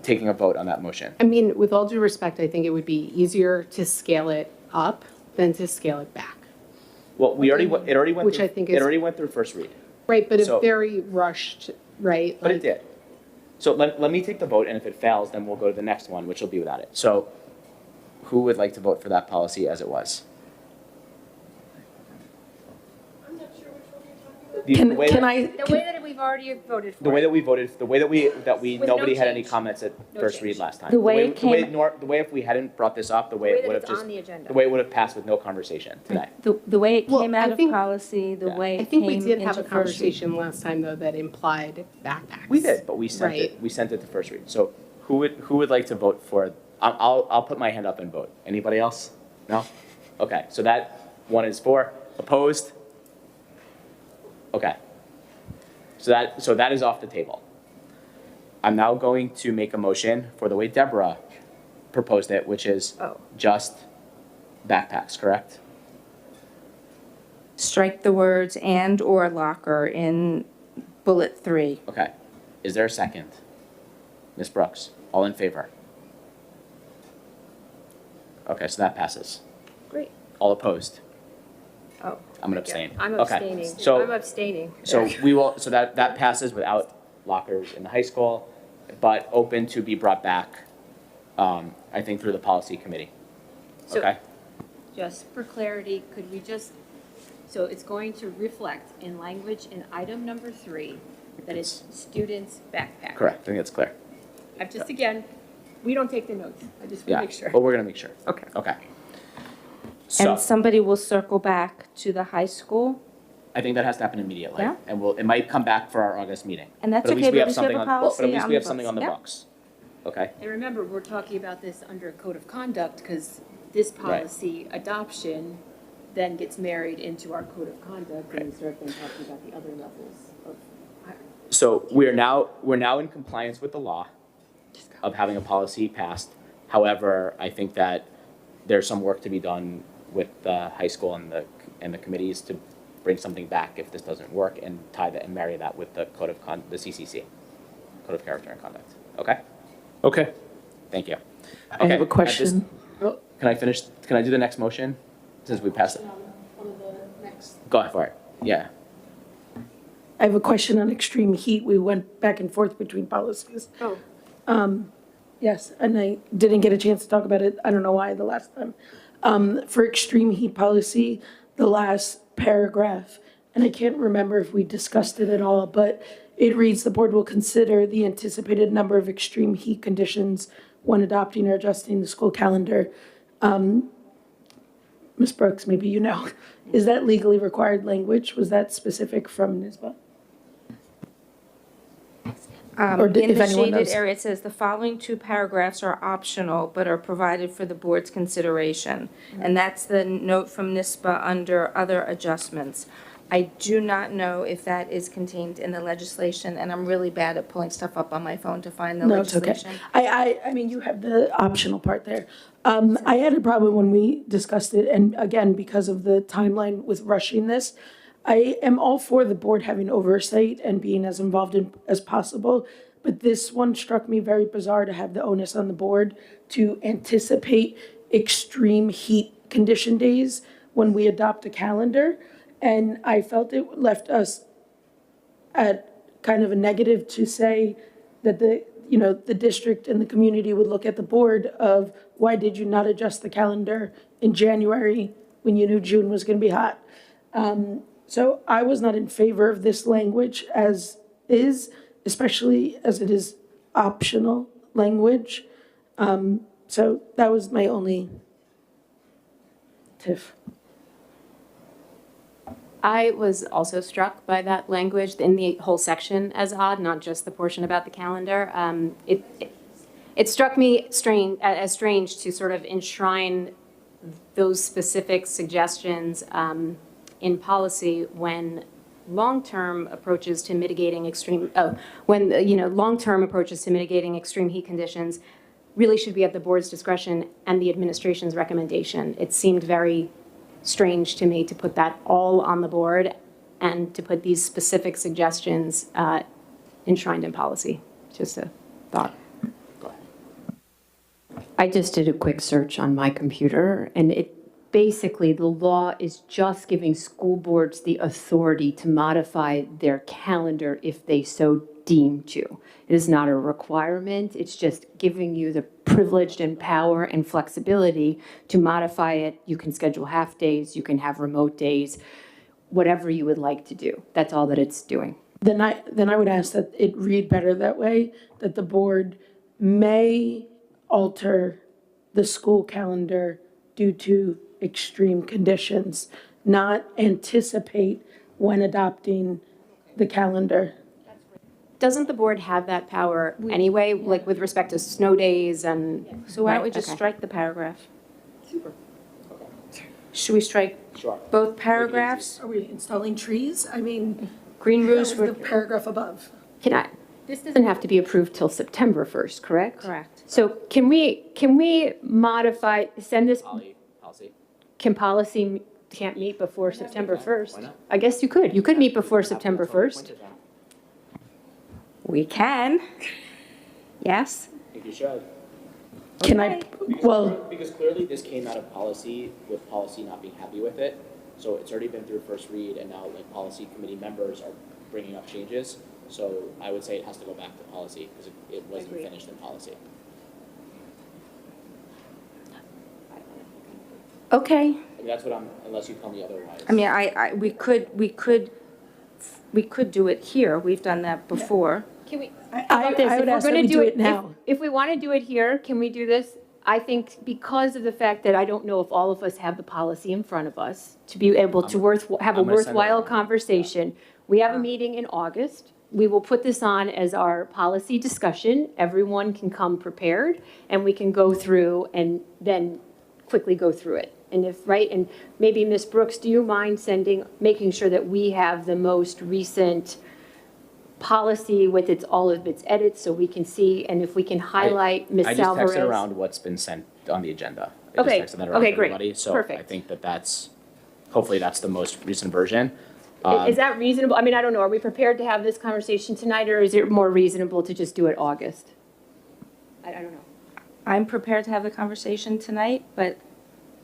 taking a vote on that motion. I mean, with all due respect, I think it would be easier to scale it up than to scale it back. Well, it already went Which through, I think it is- already went through first read, Right, but So- a very rushed, right? but it like- did. So let me take the vote, and if it fails, then we'll go to the next one, which will be without it. So who would like to vote for that policy as it was? Can I, The way that we've already voted for. The way that we voted, the way that we, With no nobody had any change. comments at No first change. read last time. The way it came- The way if we hadn't brought this up, the way it would have it's just, on the agenda. the way it would have passed with no conversation today. The way it Well, came I out of think- policy, the Yeah. way I it think came we did have a into first read. conversation last time, though, that implied backpacks. We did, but we sent Right. it to first read. So who would like to vote for, I'll put my hand up and vote. Anybody else? No? Okay, so that one is for, opposed? Okay. So that is off the table. I'm now going to make a motion for the way Deborah proposed it, which is just backpacks, correct? Strike the words and/or locker in bullet 3. Okay. Is there a second? Ms. Brooks, all in favor? Okay, so that passes. Great. All opposed? Oh. I'm gonna abstain. I'm Okay, abstaining. so- I'm abstaining. So we will, so that passes without lockers in the high school, but open to be brought back, I think through the policy committee. So- Okay? Just for clarity, could we just, so it's going to reflect in language in item number 3 that it's students' backpack. Correct, I think that's clear. I've just, again, we don't take the notes. I just want Yeah, to make sure. but we're gonna make sure. Okay. Okay. So, And somebody will circle back to the high school, I think that has to happen immediately. Yeah. And it might come back for our August meeting. And that's But at least okay, we but have at least we something have a on- well, But policy at least on we the have something books, on the yeah. books. Okay? And remember, we're talking about this under a code of conduct because this Right. policy adoption then gets married into our code of conduct and we start then talking about the other levels of hiring. So we're now in compliance with the law of having a policy passed. However, I think that there's some work to be done with the high school and the committees to bring something back if this doesn't work and tie that and marry that with the the CCC, Code of Character and Conduct. Okay? Okay. Thank you. I Okay, have a at this- question. Can I do the next motion since we passed it? Go ahead for it. Yeah. I have a question on extreme heat. We went back and forth between policies. Oh. Yes, and I didn't get a chance to talk about it, I don't know why, the last time. For extreme heat policy, the last paragraph, and I can't remember if we discussed it at all, but it reads, "The board will consider the anticipated number of extreme heat conditions when adopting or adjusting the school calendar." Ms. Brooks, maybe you know, is that legally required language? Was that specific from NISBA? Or In if the anyone shaded knows. area, it says the following 2 paragraphs are optional but are provided for the board's consideration. And that's the note from NISBA under other adjustments. I do not know if that is contained in the legislation, and I'm really bad at pulling stuff up on my phone to find the No, it's okay. legislation. I mean, you have the optional part there. I had a problem when we discussed it, and again, because of the timeline with rushing this, I am all for the board having oversight and being as involved as possible, but this one struck me very bizarre to have the onus on the board to anticipate extreme heat condition days when we adopt a calendar. And I felt it left us at kind of a negative to say that the district and the community would look at the board of, why did you not adjust the calendar in January when you knew June was going to be hot? So I was not in favor of this language as is, especially as it is optional language. So that was my only tiff. I was also struck by that language in the whole section as odd, not just the portion about the calendar. It struck me as strange to sort of enshrine those specific suggestions in policy when long-term approaches to mitigating long-term approaches to mitigating extreme heat conditions really should be at the board's discretion and the administration's recommendation. It seemed very strange to me to put that all on the board and to put these specific suggestions enshrined in policy. Just a thought. I just did a quick search on my computer, and basically the law is just giving school boards the authority to modify their calendar if they so deem to. It is not a requirement, it's just giving you the privilege and power and flexibility to modify it. You can schedule half days, you can have remote days, whatever you would like to do. That's all that it's doing. Then I would ask that it read better that way, that the board may alter the school calendar due to extreme conditions, not anticipate when adopting the calendar. Doesn't the board have that power anyway, like with respect to snow days and? So why don't we just Okay. strike the paragraph? Should we strike Sure. both paragraphs? Are we installing trees? I mean, Green that roofs was were, the paragraph above. This doesn't have to be approved till September 1st, correct? correct. So can we modify, send this, Policy. can policy can't meet before September Why 1st? not? I guess you could. You could meet before September 1st. We can. Yes? I think you should. Can I, well, Because clearly this came out of policy with policy not being happy with it. So it's already been through first read and now like policy committee members are bringing up changes. So I would say it has to go back to policy because it wasn't Agreed. finished in policy. Okay. I mean, that's what I'm, unless you tell me otherwise. I mean, we could do it here. We've done that before. Can we, I would ask that we do it now. If we want to do it here, can we do this? I think because of the fact that I don't know if all of us have the policy in front of us to be able to have a I'm gonna send it worthwhile around. conversation. We have a meeting in August. We will put this on as our policy discussion. Everyone can come prepared and we can go through and then quickly go through it. And and maybe Ms. Brooks, do you mind making sure that we have the most recent policy with all of its edits so we can see, and if we can highlight Ms. I just Alvarez. texted around what's been sent on the agenda. I Okay. just texted that around Okay, to great. everybody. So I Perfect. think hopefully that's the most recent version. Is that reasonable? I mean, I don't know. Are we prepared to have this conversation tonight, or is it more reasonable to just do it August? I don't know. I'm prepared to have the conversation tonight, but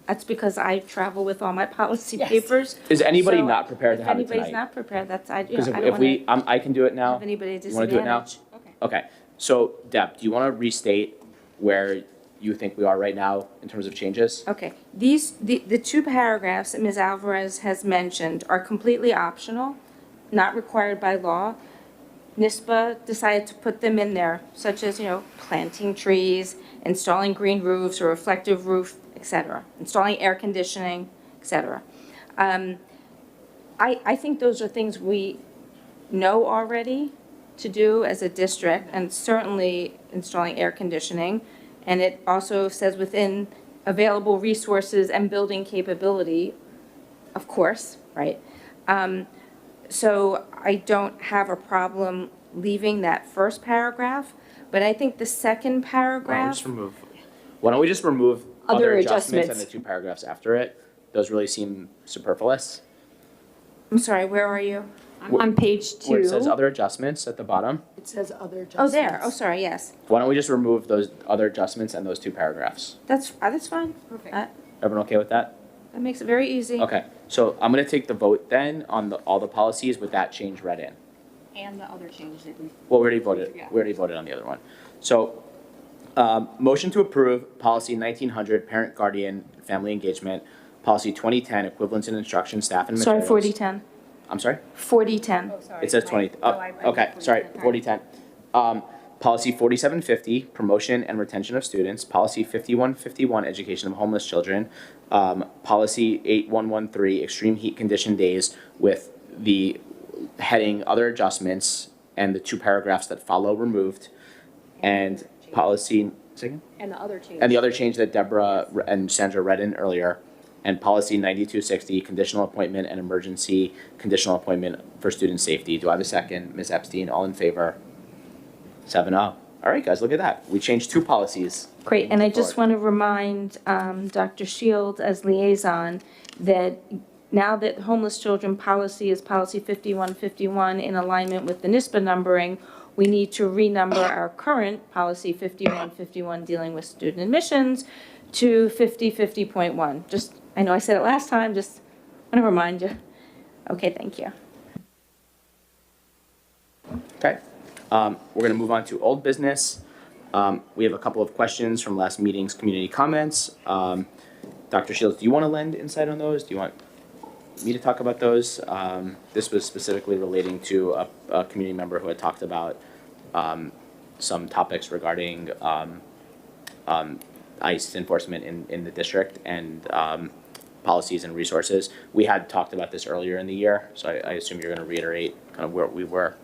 that's because I travel with all my policy Yes. papers. Is anybody So not prepared to have it If anybody's tonight? not prepared, that's, I Because don't if want we, to I can do it now. have anybody You wanna do it now? disadvantaged. Okay, so Deb, do you want to restate where you think we are right now in terms of changes? Okay, the two paragraphs that Ms. Alvarez has mentioned are completely optional, not required by law. NISBA decided to put them in there, such as, planting trees, installing green roofs or reflective roof, et cetera, installing air conditioning, et cetera. I think those are things we know already to do as a district, and certainly installing air conditioning. And it also says within available resources and building capability, of course, right? So I don't have a problem leaving that first paragraph, but I think the second paragraph. Why don't we just remove Other other adjustments and adjustments. the two paragraphs after it? Those really seem superfluous. I'm sorry, where are you? On page 2. Where it says other adjustments at the bottom. It says other Oh, adjustments. there, oh, sorry, yes. Why don't we just remove those other adjustments and those two paragraphs? That's fine. Perfect. Everyone okay with that? That makes it very easy. Okay, so I'm gonna take the vote then on all the policies with that change read in. and the other change that we. Well, we already voted on the other one. So, motion to approve policy 1900, parent guardian family engagement, policy 2010, equivalence in instruction, staff and Sorry, materials. 4010. I'm sorry? 4010. It says 20, okay, sorry, 4010. Policy 4750, promotion and retention of students, policy 5151, education of homeless children, policy 8113, extreme heat condition days with the heading other adjustments and the two paragraphs that follow removed, and policy, second? And the other change. And the other change that Deborah and Sandra read in earlier, and policy 9260, conditional appointment and emergency conditional appointment for student safety. Do I have a second? Ms. Epstein, all in favor? 7-0. All right, guys, look at that. We changed two policies. Great, and I just want to remind Dr. Shields as liaison that now that homeless children policy is policy 5151 in alignment with the NISBA numbering, we need to renumber our current policy 5151 dealing with student admissions to 5050.1. Just, I know I said it last time, just want to remind you. Okay, thank you. Okay, we're gonna move on to old business. We have a couple of questions from last meeting's community comments. Dr. Shields, do you wanna lend insight on those? Do you want me to talk about those? This was specifically relating to a community member who had talked about, some topics regarding, ICE enforcement in the district and, policies and resources. We had talked about this earlier in the year, so I assume you're gonna reiterate kind of where we were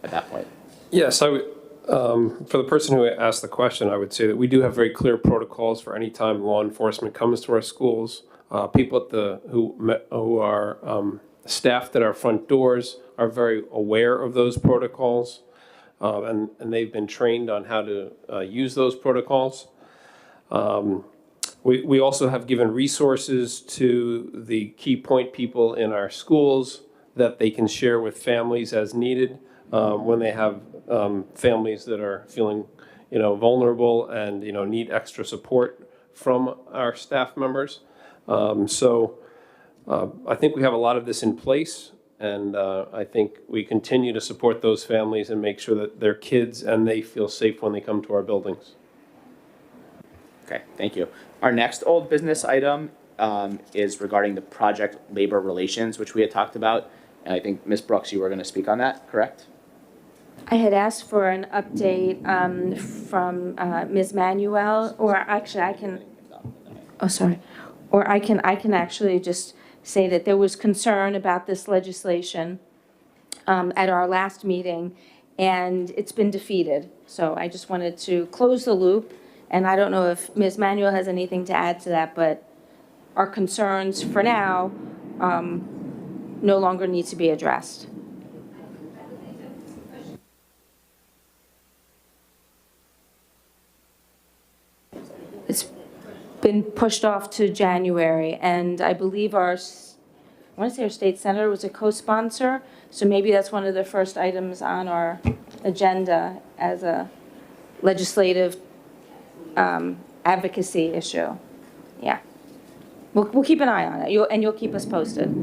at that point. Yes, I would, for the person who asked the question, I would say that we do have very clear protocols for any time law enforcement comes to our schools. People who are staffed at our front doors are very aware of those protocols, and they've been trained on how to use those protocols. We also have given resources to the key point people in our schools that they can share with families as needed when they have families that are feeling, vulnerable and, need extra support from our staff members. I think we have a lot of this in place, and I think we continue to support those families and make sure that their kids and they feel safe when they come to our buildings. Okay, thank you. Our next old business item is regarding the project labor relations, which we had talked about. And I think, Ms. Brooks, you were going to speak on that, correct? I had asked for an update from Ms. Manuel, or actually I can, oh, sorry. Or I can actually just say that there was concern about this legislation at our last meeting, and it's been defeated. So I just wanted to close the loop, and I don't know if Ms. Manuel has anything to add to that, but our concerns for now no longer need to be addressed. It's been pushed off to January, and I believe I want to say our state senator was a co-sponsor, so maybe that's one of the first items on our agenda as a legislative advocacy issue. Yeah. We'll keep an eye on it, you'll keep us posted.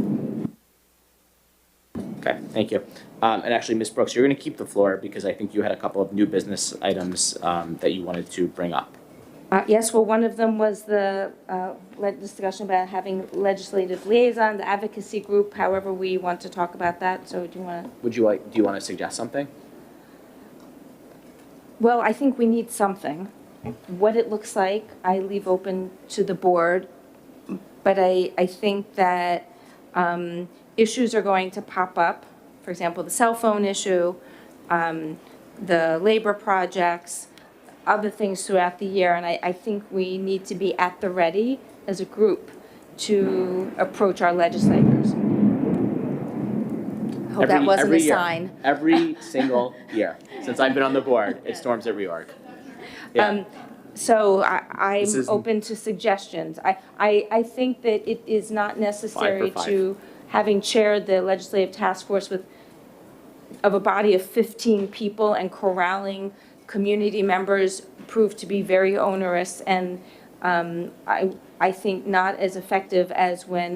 Okay, thank you. And actually, Ms. Brooks, you're going to keep the floor because I think you had a couple of new business items that you wanted to bring up. Yes, well, one of them was the discussion about having legislative liaison, the advocacy group, however we want to talk about that. So do you want to? Do you want to suggest something? Well, I think we need something. What it looks like, I leave open to the board. But I think that issues are going to pop up. For example, the cell phone issue, the labor projects, other things throughout the year, and I think we need to be at the ready as a group to approach our legislators. Hope that wasn't a year. sign. Every single year since I've been on the board, it storms at reorg. Yeah. So I'm open to suggestions. I think that it is not necessary 5 for 5. to, having chaired the legislative task force of a body of 15 people and corralling community members proved to be very onerous, and I think not as effective as when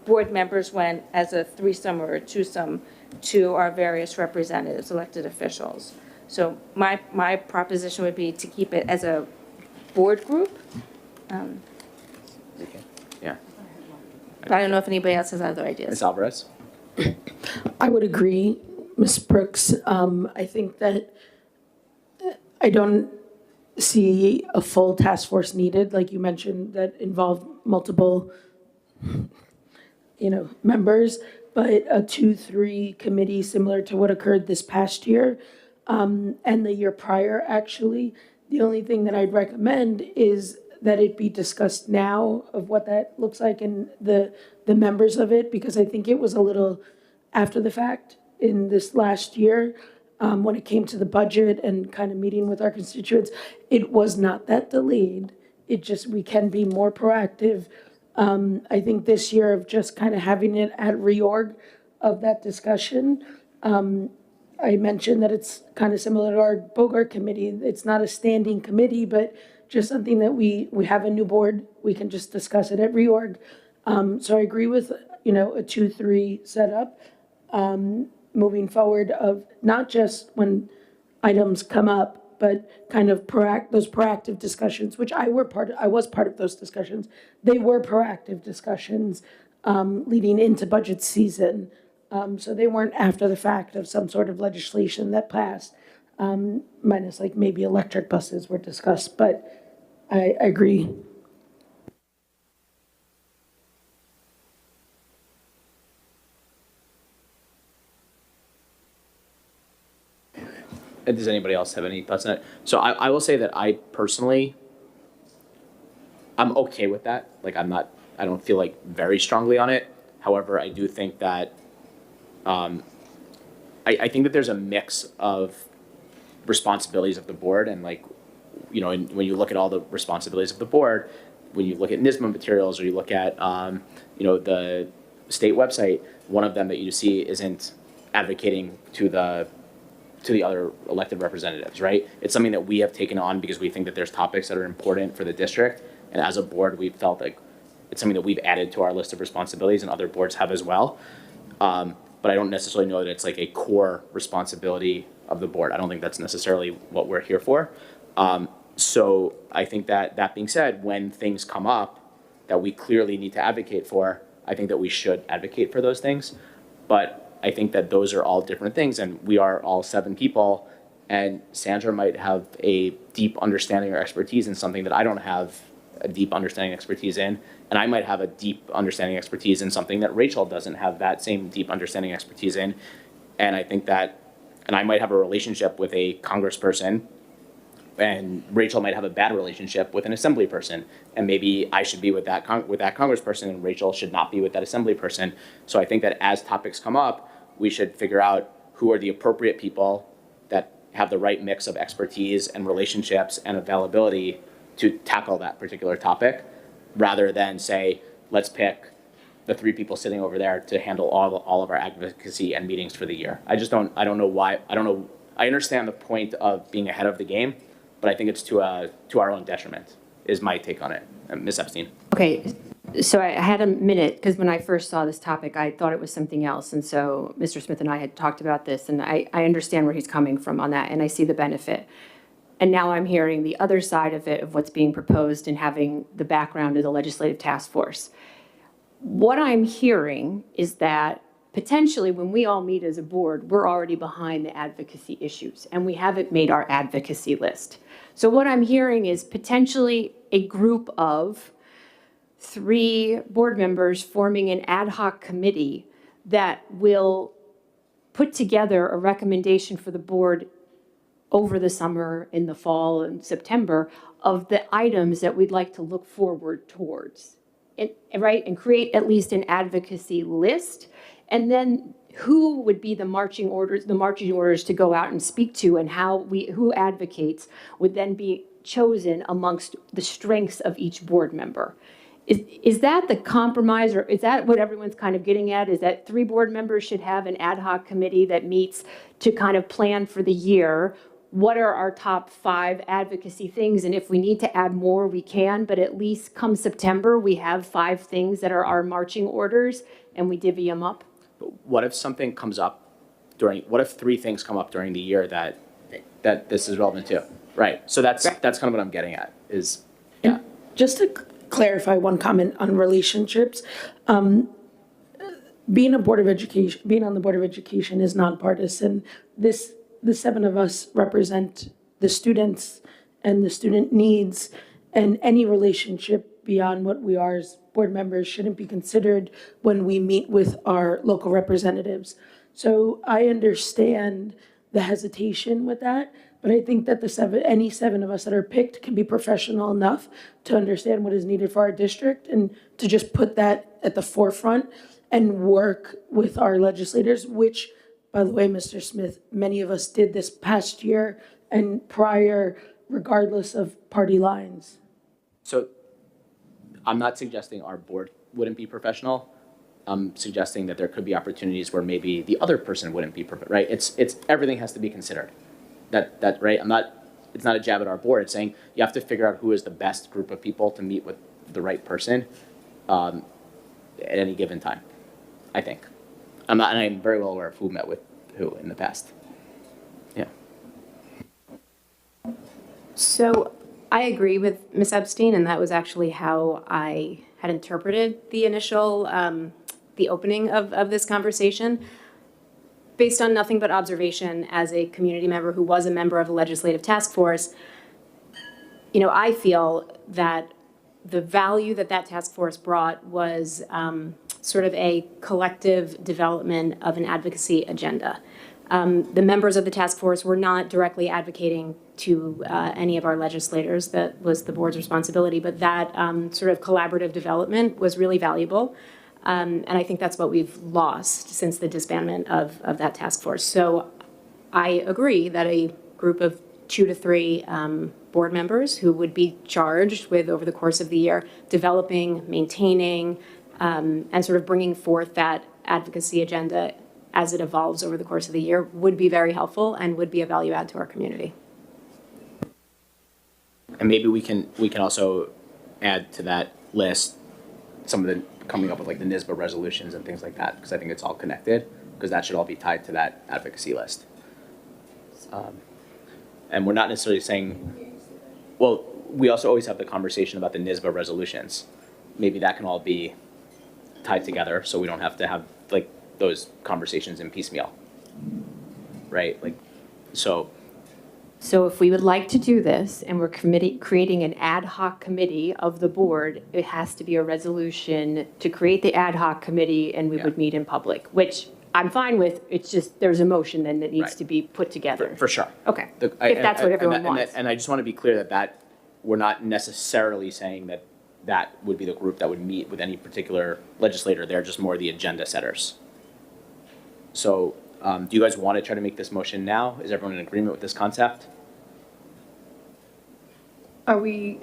board members went as a threesome or a twosome to our various representatives, elected officials. So my proposition would be to keep it as a board group. Yeah. But I don't know if anybody else has other ideas. Ms. Alvarez? I would agree, Ms. Brooks. I think that I don't see a full task force needed, like you mentioned, that involved multiple, members, but a 2-3 committee similar to what occurred this past year and the year prior, actually. The only thing that I'd recommend is that it be discussed now of what that looks like and the members of it, because I think it was a little after the fact in this last year. When it came to the budget and kind of meeting with our constituents, it was not that delayed. We can be more proactive. I think this year of just kind of having it at reorg of that discussion. I mentioned that it's kind of similar to our Bogart committee. It's not a standing committee, but just something that we have a new board, we can just discuss it at reorg. So I agree with, a 2-3 setup. Moving forward of not just when items come up, but kind of those proactive discussions, which I was part of those discussions. They were proactive discussions leading into budget season. So they weren't after the fact of some sort of legislation that passed, minus like maybe electric buses were discussed, but I agree. Does anybody else have any thoughts on it? So I will say that I personally I'm okay with that. Like, I don't feel like very strongly on it. However, I do think that, I think that there's a mix of responsibilities of the board and like, and when you look at all the responsibilities of the board, when you look at NISMA materials or you look at, the state website, one of them that you see isn't advocating to the other elected representatives, right? It's something that we have taken on because we think that there's topics that are important for the district. And as a board, we've felt like it's something that we've added to our list of responsibilities and other boards have as well. But I don't necessarily know that it's like a core responsibility of the board. I don't think that's necessarily what we're here for. So I think that being said, when things come up that we clearly need to advocate for, I think that we should advocate for those things. But I think that those are all different things, and we are all 7 people, and Sandra might have a deep understanding or expertise in something that I don't have a deep understanding expertise in, and I might have a deep understanding expertise in something that Rachel doesn't have that same deep understanding expertise in. And I think that, and I might have a relationship with a congressperson, and Rachel might have a bad relationship with an assembly person, and maybe I should be with that congressperson, and Rachel should not be with that assembly person. So I think that as topics come up, we should figure out who are the appropriate people that have the right mix of expertise and relationships and availability to tackle that particular topic, rather than say, let's pick the 3 people sitting over there to handle all of our advocacy and meetings for the year. I don't know why. I understand the point of being ahead of the game, but I think it's to our own detriment, is my take on it. Ms. Epstein. Okay, so I had a minute, because when I first saw this topic, I thought it was something else. And so Mr. Smith and I had talked about this, and I understand where he's coming from on that, and I see the benefit. And now I'm hearing the other side of it, of what's being proposed and having the background of the legislative task force. What I'm hearing is that potentially when we all meet as a board, we're already behind the advocacy issues, and we haven't made our advocacy list. So what I'm hearing is potentially a group of 3 board members forming an ad hoc committee that will put together a recommendation for the board over the summer, in the fall, and September, of the items that we'd like to look forward towards. Right? And create at least an advocacy list. And then who would be the marching orders to go out and speak to, and who advocates would then be chosen amongst the strengths of each board member. Is that the compromise, or is that what everyone's kind of getting at? Is that 3 board members should have an ad hoc committee that meets to kind of plan for the year? What are our top 5 advocacy things? And if we need to add more, we can, but at least come September, we have 5 things that are our marching orders, and we divvy them up. But what if something comes up what if 3 things come up during the year that this is relevant to? Right, so that's kind of what I'm getting at, is, yeah. And just to clarify one comment on relationships, being on the Board of Education is nonpartisan. The 7 of us represent the students and the student needs, and any relationship beyond what we are as board members shouldn't be considered when we meet with our local representatives. So I understand the hesitation with that, but I think that any 7 of us that are picked can be professional enough to understand what is needed for our district, and to just put that at the forefront and work with our legislators, which, by the way, Mr. Smith, many of us did this past year and prior, regardless of party lines. So I'm not suggesting our board wouldn't be professional. I'm suggesting that there could be opportunities where maybe the other person wouldn't be perfect, right? It's everything has to be considered. That right? It's not a jab at our board. It's saying you have to figure out who is the best group of people to meet with the right person at any given time, I think. And I'm very well aware of who met with who in the past. Yeah. So I agree with Ms. Epstein, and that was actually how I had interpreted the initial, the opening of this conversation. Based on nothing but observation as a community member who was a member of the legislative task force, I feel that the value that task force brought was sort of a collective development of an advocacy agenda. The members of the task force were not directly advocating to any of our legislators. That was the board's responsibility, but that sort of collaborative development was really valuable. And I think that's what we've lost since the disbandment of that task force. So I agree that a group of 2 to 3 board members who would be charged with, over the course of the year, developing, maintaining, and sort of bringing forth that advocacy agenda as it evolves over the course of the year would be very helpful and would be a value add to our community. And maybe we can also add to that list some of the coming up with like the NISBA resolutions and things like that, because I think it's all connected, because that should all be tied to that advocacy list. And we're not necessarily saying, well, we also always have the conversation about the NISBA resolutions. Maybe that can all be tied together, so we don't have to have like those conversations in piecemeal, right? Like, so if we would like to do this and we're creating an ad hoc committee of the board, it has to be a resolution to create the ad hoc committee and we would meet in public, which I'm fine with. It's just there's a motion then that needs Right. to be put together. for sure. Okay, if that's what everyone wants. And I just want to be clear that we're not necessarily saying that would be the group that would meet with any particular legislator. They're just more the agenda setters. So do you guys want to try to make this motion now? Is everyone in agreement with this concept? Are we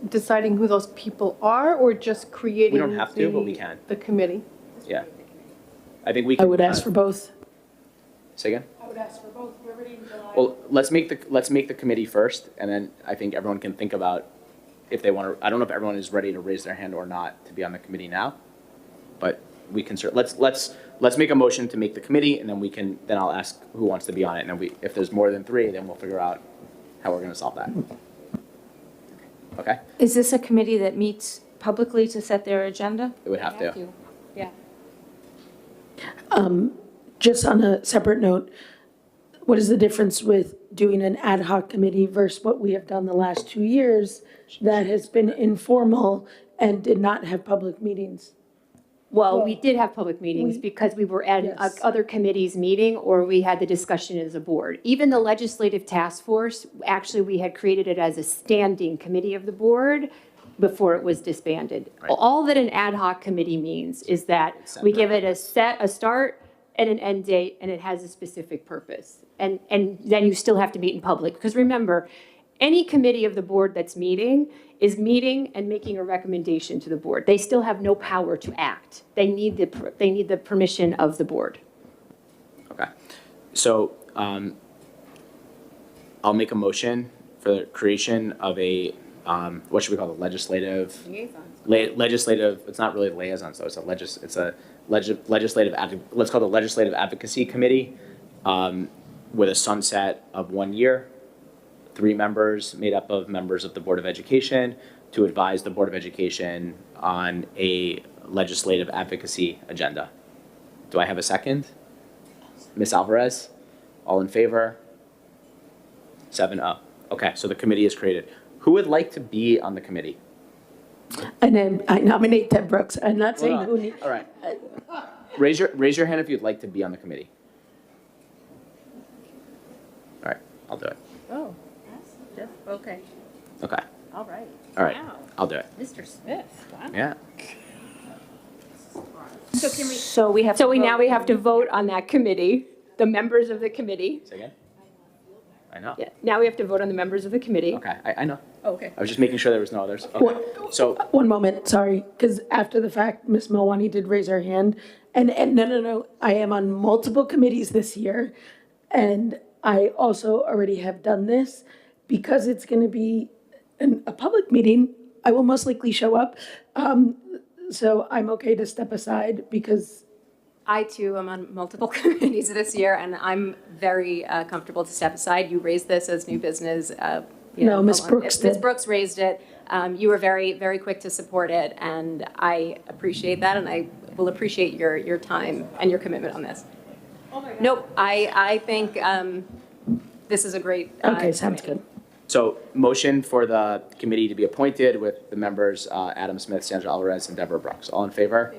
deciding who those people are or just creating? We don't have to, but we can. The committee? Yeah. I think we can. I would ask for both. Say again? I would ask for both. We're already in July. Well, let's make the committee first, and then I think everyone can think about if they want to. I don't know if everyone is ready to raise their hand or not to be on the committee now, but we can let's make a motion to make the committee, and then I'll ask who wants to be on it, and then if there's more than 3, then we'll figure out how we're going to solve that. Okay? Is this a committee that meets publicly to set their agenda? It would have to. Yeah. Just on a separate note, what is the difference with doing an ad hoc committee versus what we have done the last 2 years that has been informal and did not have public meetings? Well, we did have public meetings because we were at Yes. other committees meeting or we had the discussion as a board. Even the legislative task force, actually, we had created it as a standing committee of the board before it was disbanded. Right. All that an ad hoc committee means is that we give it a start and an end date, and it has a specific purpose. And then you still have to meet in public. Because remember, any committee of the board that's meeting is meeting and making a recommendation to the board. They still have no power to act. They need the permission of the board. Okay. So I'll make a motion for the creation of a, what should we call it, legislative? Legislative, it's not really liaison, so it's a legislative, let's call it the Legislative Advocacy Committee with a sunset of 1 year. 3 members made up of members of the Board of Education to advise the Board of Education on a legislative advocacy agenda. Do I have a second? Ms. Alvarez, all in favor? 7-0. Okay, so the committee is created. Who would like to be on the committee? And then I nominate Deb Brooks. I'm not saying who needs. All right. Raise your hand if you'd like to be on the committee. All right, I'll do it. Oh, okay. Okay, All right. all right, Wow. I'll do it. Mr. Smith, wow. Yeah. So we have to So now vote. we have to vote on that committee, the members of the committee. Say again? I know. Yeah, now we have to vote on the members of the committee. Okay, I know. Okay. I was just making sure there was no others. Okay, so, One moment, sorry, because after the fact, Ms. Milwani did raise her hand. And no, I am on multiple committees this year. And I also already have done this. Because it's going to be a public meeting, I will most likely show up. So I'm okay to step aside because I too am on multiple committees this year, and I'm very comfortable to step aside. You raised this as new business. No, Ms. Brooks Ms. did. Brooks raised it. You were very, very quick to support it, and I appreciate that, and I will appreciate your time and your commitment on this. Nope, I think this is a great. Okay, sounds good. so motion for the committee to be appointed with the members, Adam Smith, Sandra Alvarez, and Deborah Brooks. All in favor?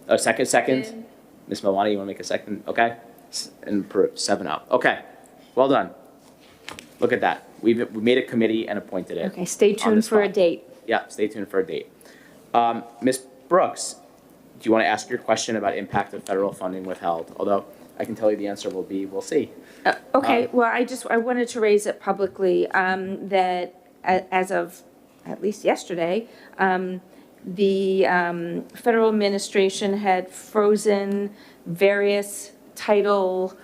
A second? Ms. Milwani, you want to make a second? Okay. And approved, 7-0. Okay, well done. Look at that. We made a committee and appointed it. Okay, stay on the tuned for a spot. date. Yeah, stay tuned for a date. Ms. Brooks, do you want to ask your question about impact of federal funding withheld? Although I can tell you the answer will be, we'll see. Okay, well, I wanted to raise it publicly, that as of at least yesterday, the federal administration had frozen various Title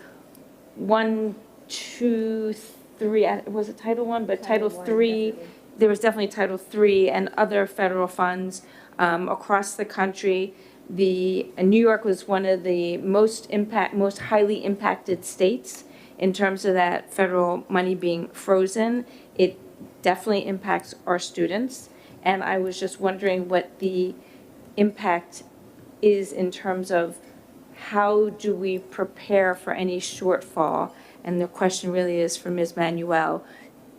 1, 2, 3, was it Title 1? But Title 3, there was definitely Title 3 and other federal funds across the country. New York was one of the most highly impacted states in terms of that federal money being frozen. It definitely impacts our students. And I was just wondering what the impact is in terms of how do we prepare for any shortfall? And the question really is for Ms. Manuel.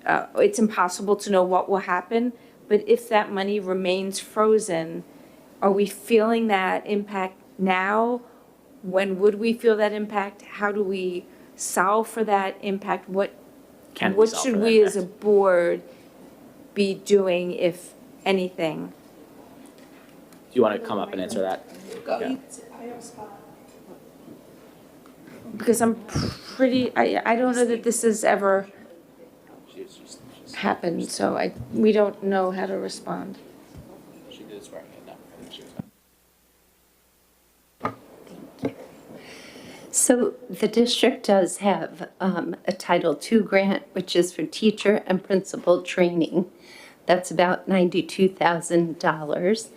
It's impossible to know what will happen, but if that money remains frozen, are we feeling that impact now? When would we feel that impact? How do we solve for that impact? What should we as a board be doing, if anything? Do you want to come up and answer that? Yeah. Because I don't know that this has ever happened, so we don't know how to respond. She did swear in, no, I think she was. So the district does have a Title II grant, which is for teacher and principal training. That's about $92,000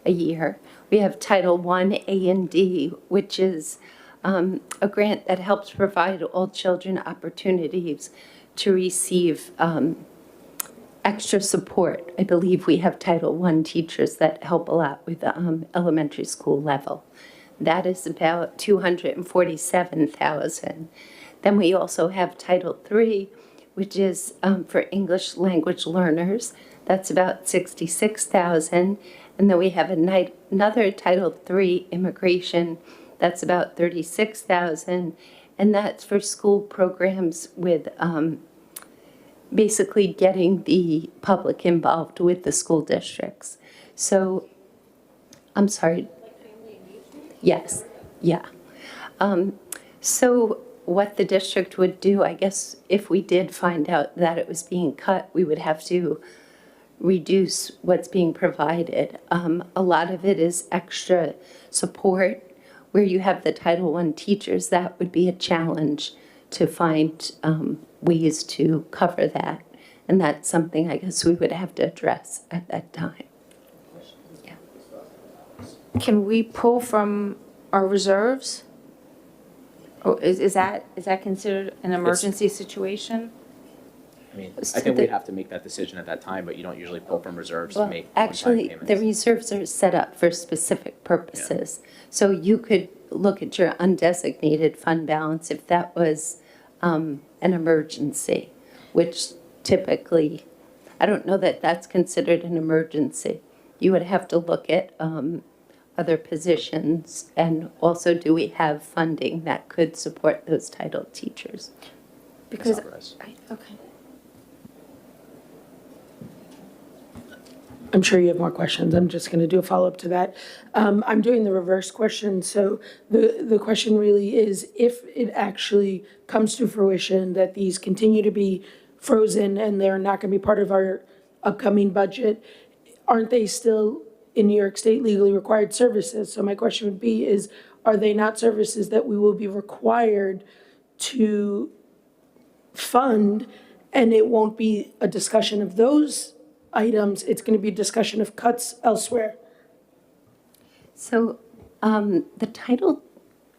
a year. We have Title I A and D, which is a grant that helps provide all children opportunities to receive extra support. I believe we have Title I teachers that help a lot with the elementary school level. That is about $247,000. Then we also have Title III, which is for English language learners. That's about $66,000. And then we have another Title III immigration. That's about $36,000. And that's for school programs with basically getting the public involved with the school districts. So, I'm sorry. Yes, yeah. So what the district would do, I guess, if we did find out that it was being cut, we would have to reduce what's being provided. A lot of it is extra support. Where you have the Title I teachers, that would be a challenge to find ways to cover that. And that's something I guess we would have to address at that time. Yeah. Can we pull from our reserves? Or is that considered an emergency situation? I mean, I think we'd have to make that decision at that time, but you don't usually pull from reserves to make one-time actually, payments. the reserves are set up for specific purposes. So you could look at your undesignated fund balance if that was an emergency, which typically, I don't know that that's considered an emergency. You would have to look at other positions, and also do we have funding that could support those title teachers? Because, Okay. I'm sure you have more questions. I'm just going to do a follow-up to that. I'm doing the reverse question. So the question really is, if it actually comes to fruition that these continue to be frozen and they're not going to be part of our upcoming budget, aren't they still in New York State legally required services? So my question would be is, are they not services that we will be required to fund, and it won't be a discussion of those items, it's going to be a discussion of cuts elsewhere? So the title,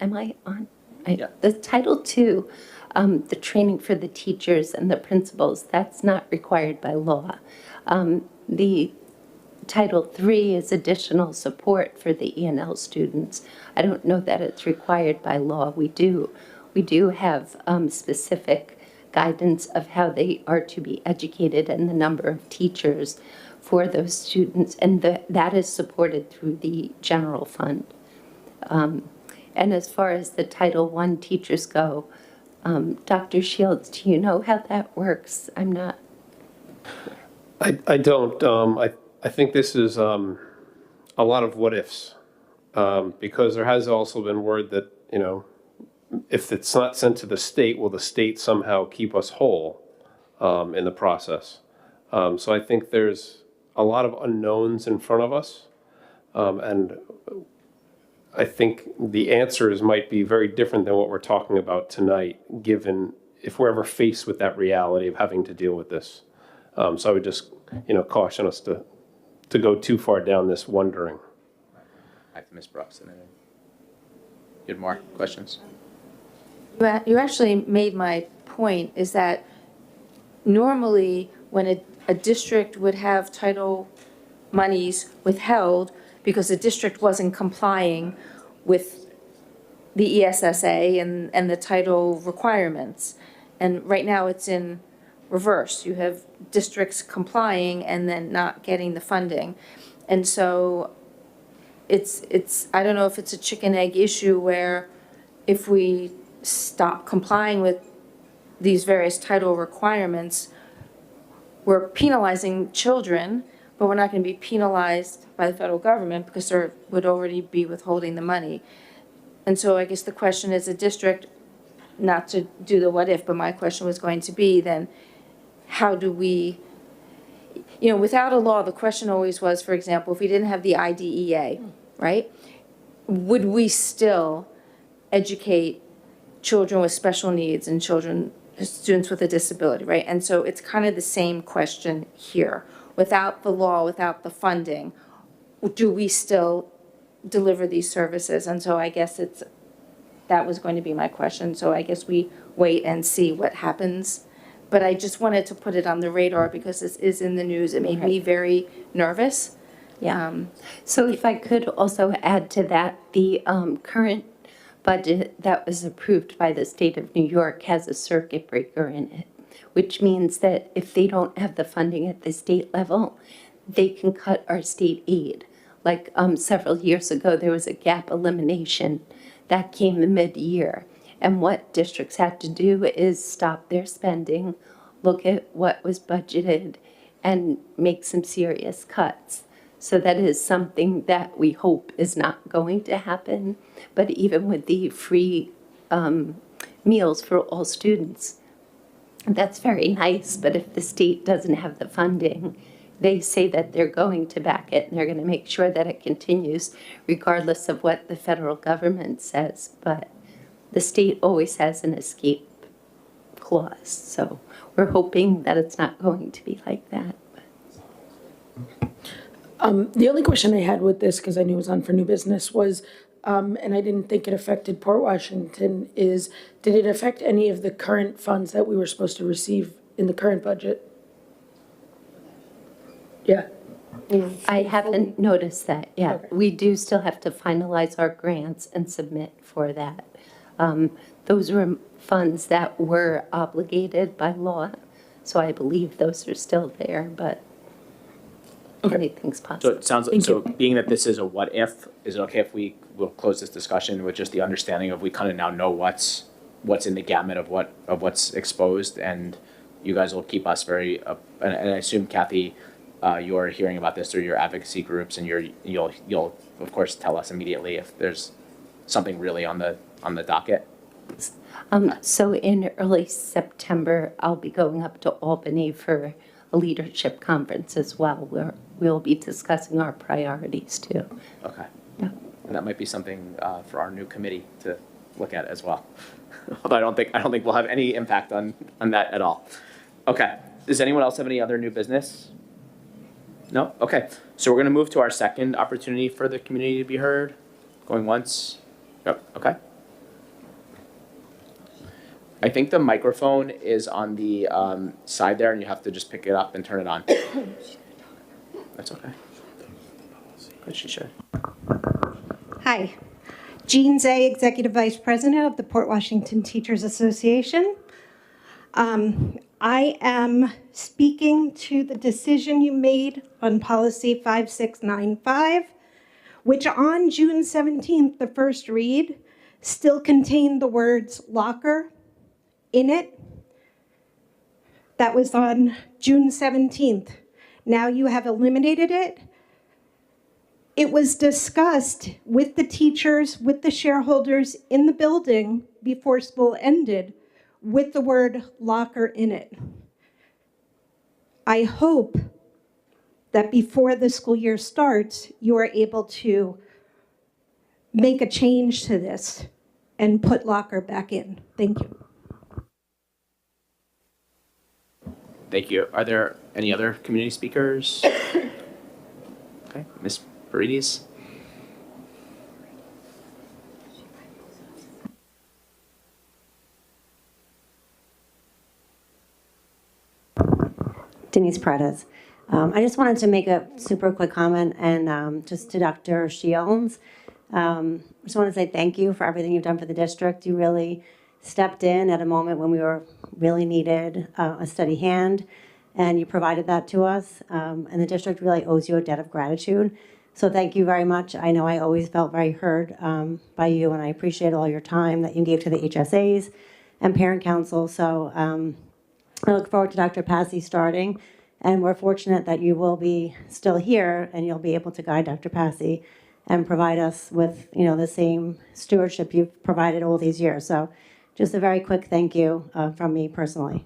am I on? Yeah. The Title II, the training for the teachers and the principals, that's not required by law. The Title III is additional support for the E&L students. I don't know that it's required by law. We do have specific guidance of how they are to be educated and the number of teachers for those students, and that is supported through the general fund. And as far as the Title I teachers go, Dr. Shields, do you know how that works? I'm not. I don't. I think this is a lot of what ifs, because there has also been word that, if it's not sent to the state, will the state somehow keep us whole in the process? So I think there's a lot of unknowns in front of us, and I think the answers might be very different than what we're talking about tonight, given if we're ever faced with that reality of having to deal with this. So I would just, caution us to go too far down this wondering. Back to Ms. Brooks. And then you had more questions? You actually made my point, is that normally when a district would have title monies withheld because the district wasn't complying with the ESSA and the title requirements. And right now it's in reverse. You have districts complying and then not getting the funding. And so it's I don't know if it's a chicken egg issue where if we stop complying with these various title requirements, we're penalizing children, but we're not going to be penalized by the federal government because they would already be withholding the money. And so I guess the question is a district, not to do the what if, but my question was going to be then, how do we, without a law, the question always was, for example, if we didn't have the IDEA, right? Would we still educate children with special needs and students with a disability, right? And so it's kind of the same question here. Without the law, without the funding, do we still deliver these services? And so I guess that was going to be my question. So I guess we wait and see what happens. But I just wanted to put it on the radar because this is in the news. It made me very nervous. Yeah. So if I could also add to that, the current budget that was approved by the state of New York has a circuit breaker in it, which means that if they don't have the funding at the state level, they can cut our state aid. Like several years ago, there was a gap elimination that came in mid-year. And what districts had to do is stop their spending, look at what was budgeted, and make some serious cuts. So that is something that we hope is not going to happen. But even with the free meals for all students, that's very nice. But if the state doesn't have the funding, they say that they're going to back it and they're going to make sure that it continues regardless of what the federal government says. But the state always has an escape clause. So we're hoping that it's not going to be like that. The only question I had with this, because I knew it was on for new business, was, and I didn't think it affected Port Washington, is did it affect any of the current funds that we were supposed to receive in the current budget? Yeah. I haven't noticed that yet. Okay. We do still have to finalize our grants and submit for that. Those were funds that were obligated by law, so I believe those are still there, but anything's So possible. it sounds like, so being that this is a what if, is it okay if we'll close this discussion with just the understanding of we kind of now know what's in the gamut of what's exposed, and you guys will keep us very up, and I assume Kathy, you're hearing about this through your advocacy groups, and you'll of course tell us immediately if there's something really on the docket. So in early September, I'll be going up to Albany for a leadership conference as well, where we'll be discussing our priorities too. Okay. Yeah. And that might be something for our new committee to look at as well. Although I don't think we'll have any impact on that at all. Okay. Does anyone else have any other new business? No? Okay. So we're going to move to our second opportunity for the community to be heard. Going once. Yep. Okay. I think the microphone is on the side there, and you have to just pick it up and turn it on. That's okay. Good, she should. Hi, Jean Zay, Executive Vice President of the Port Washington Teachers Association. I am speaking to the decision you made on Policy 5695, which on June 17th, the first read, still contained the words locker in it. That was on June 17th. Now you have eliminated it. It was discussed with the teachers, with the shareholders in the building before school ended with the word locker in it. I hope that before the school year starts, you are able to make a change to this and put locker back in. Thank you. Thank you. Are there any other community speakers? Okay, Ms. Paredes? Denise Paredes. I just wanted to make a super quick comment and just to Dr. Shields. I just want to say thank you for everything you've done for the district. You really stepped in at a moment when we were really needed a steady hand, and you provided that to us. And the district really owes you a debt of gratitude. So thank you very much. I know I always felt very heard by you, and I appreciate all your time that you gave to the HSAs and parent council. So I look forward to Dr. Passy starting, and we're fortunate that you will be still here and you'll be able to guide Dr. Passy and provide us with, the same stewardship you've provided all these years. So just a very quick thank you from me personally.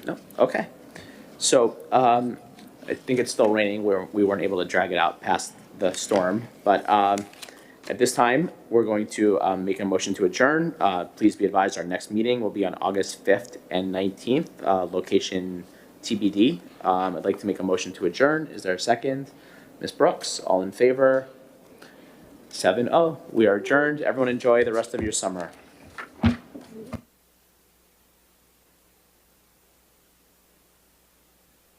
No? Okay. So I think it's still raining. We weren't able to drag it out past the storm, but at this time, we're going to make a motion to adjourn. Please be advised our next meeting will be on August 5th and 19th, location TBD. I'd like to make a motion to adjourn. Is there a second? Ms. Brooks, all in favor? 7-0. We are adjourned. Everyone enjoy the rest of your summer.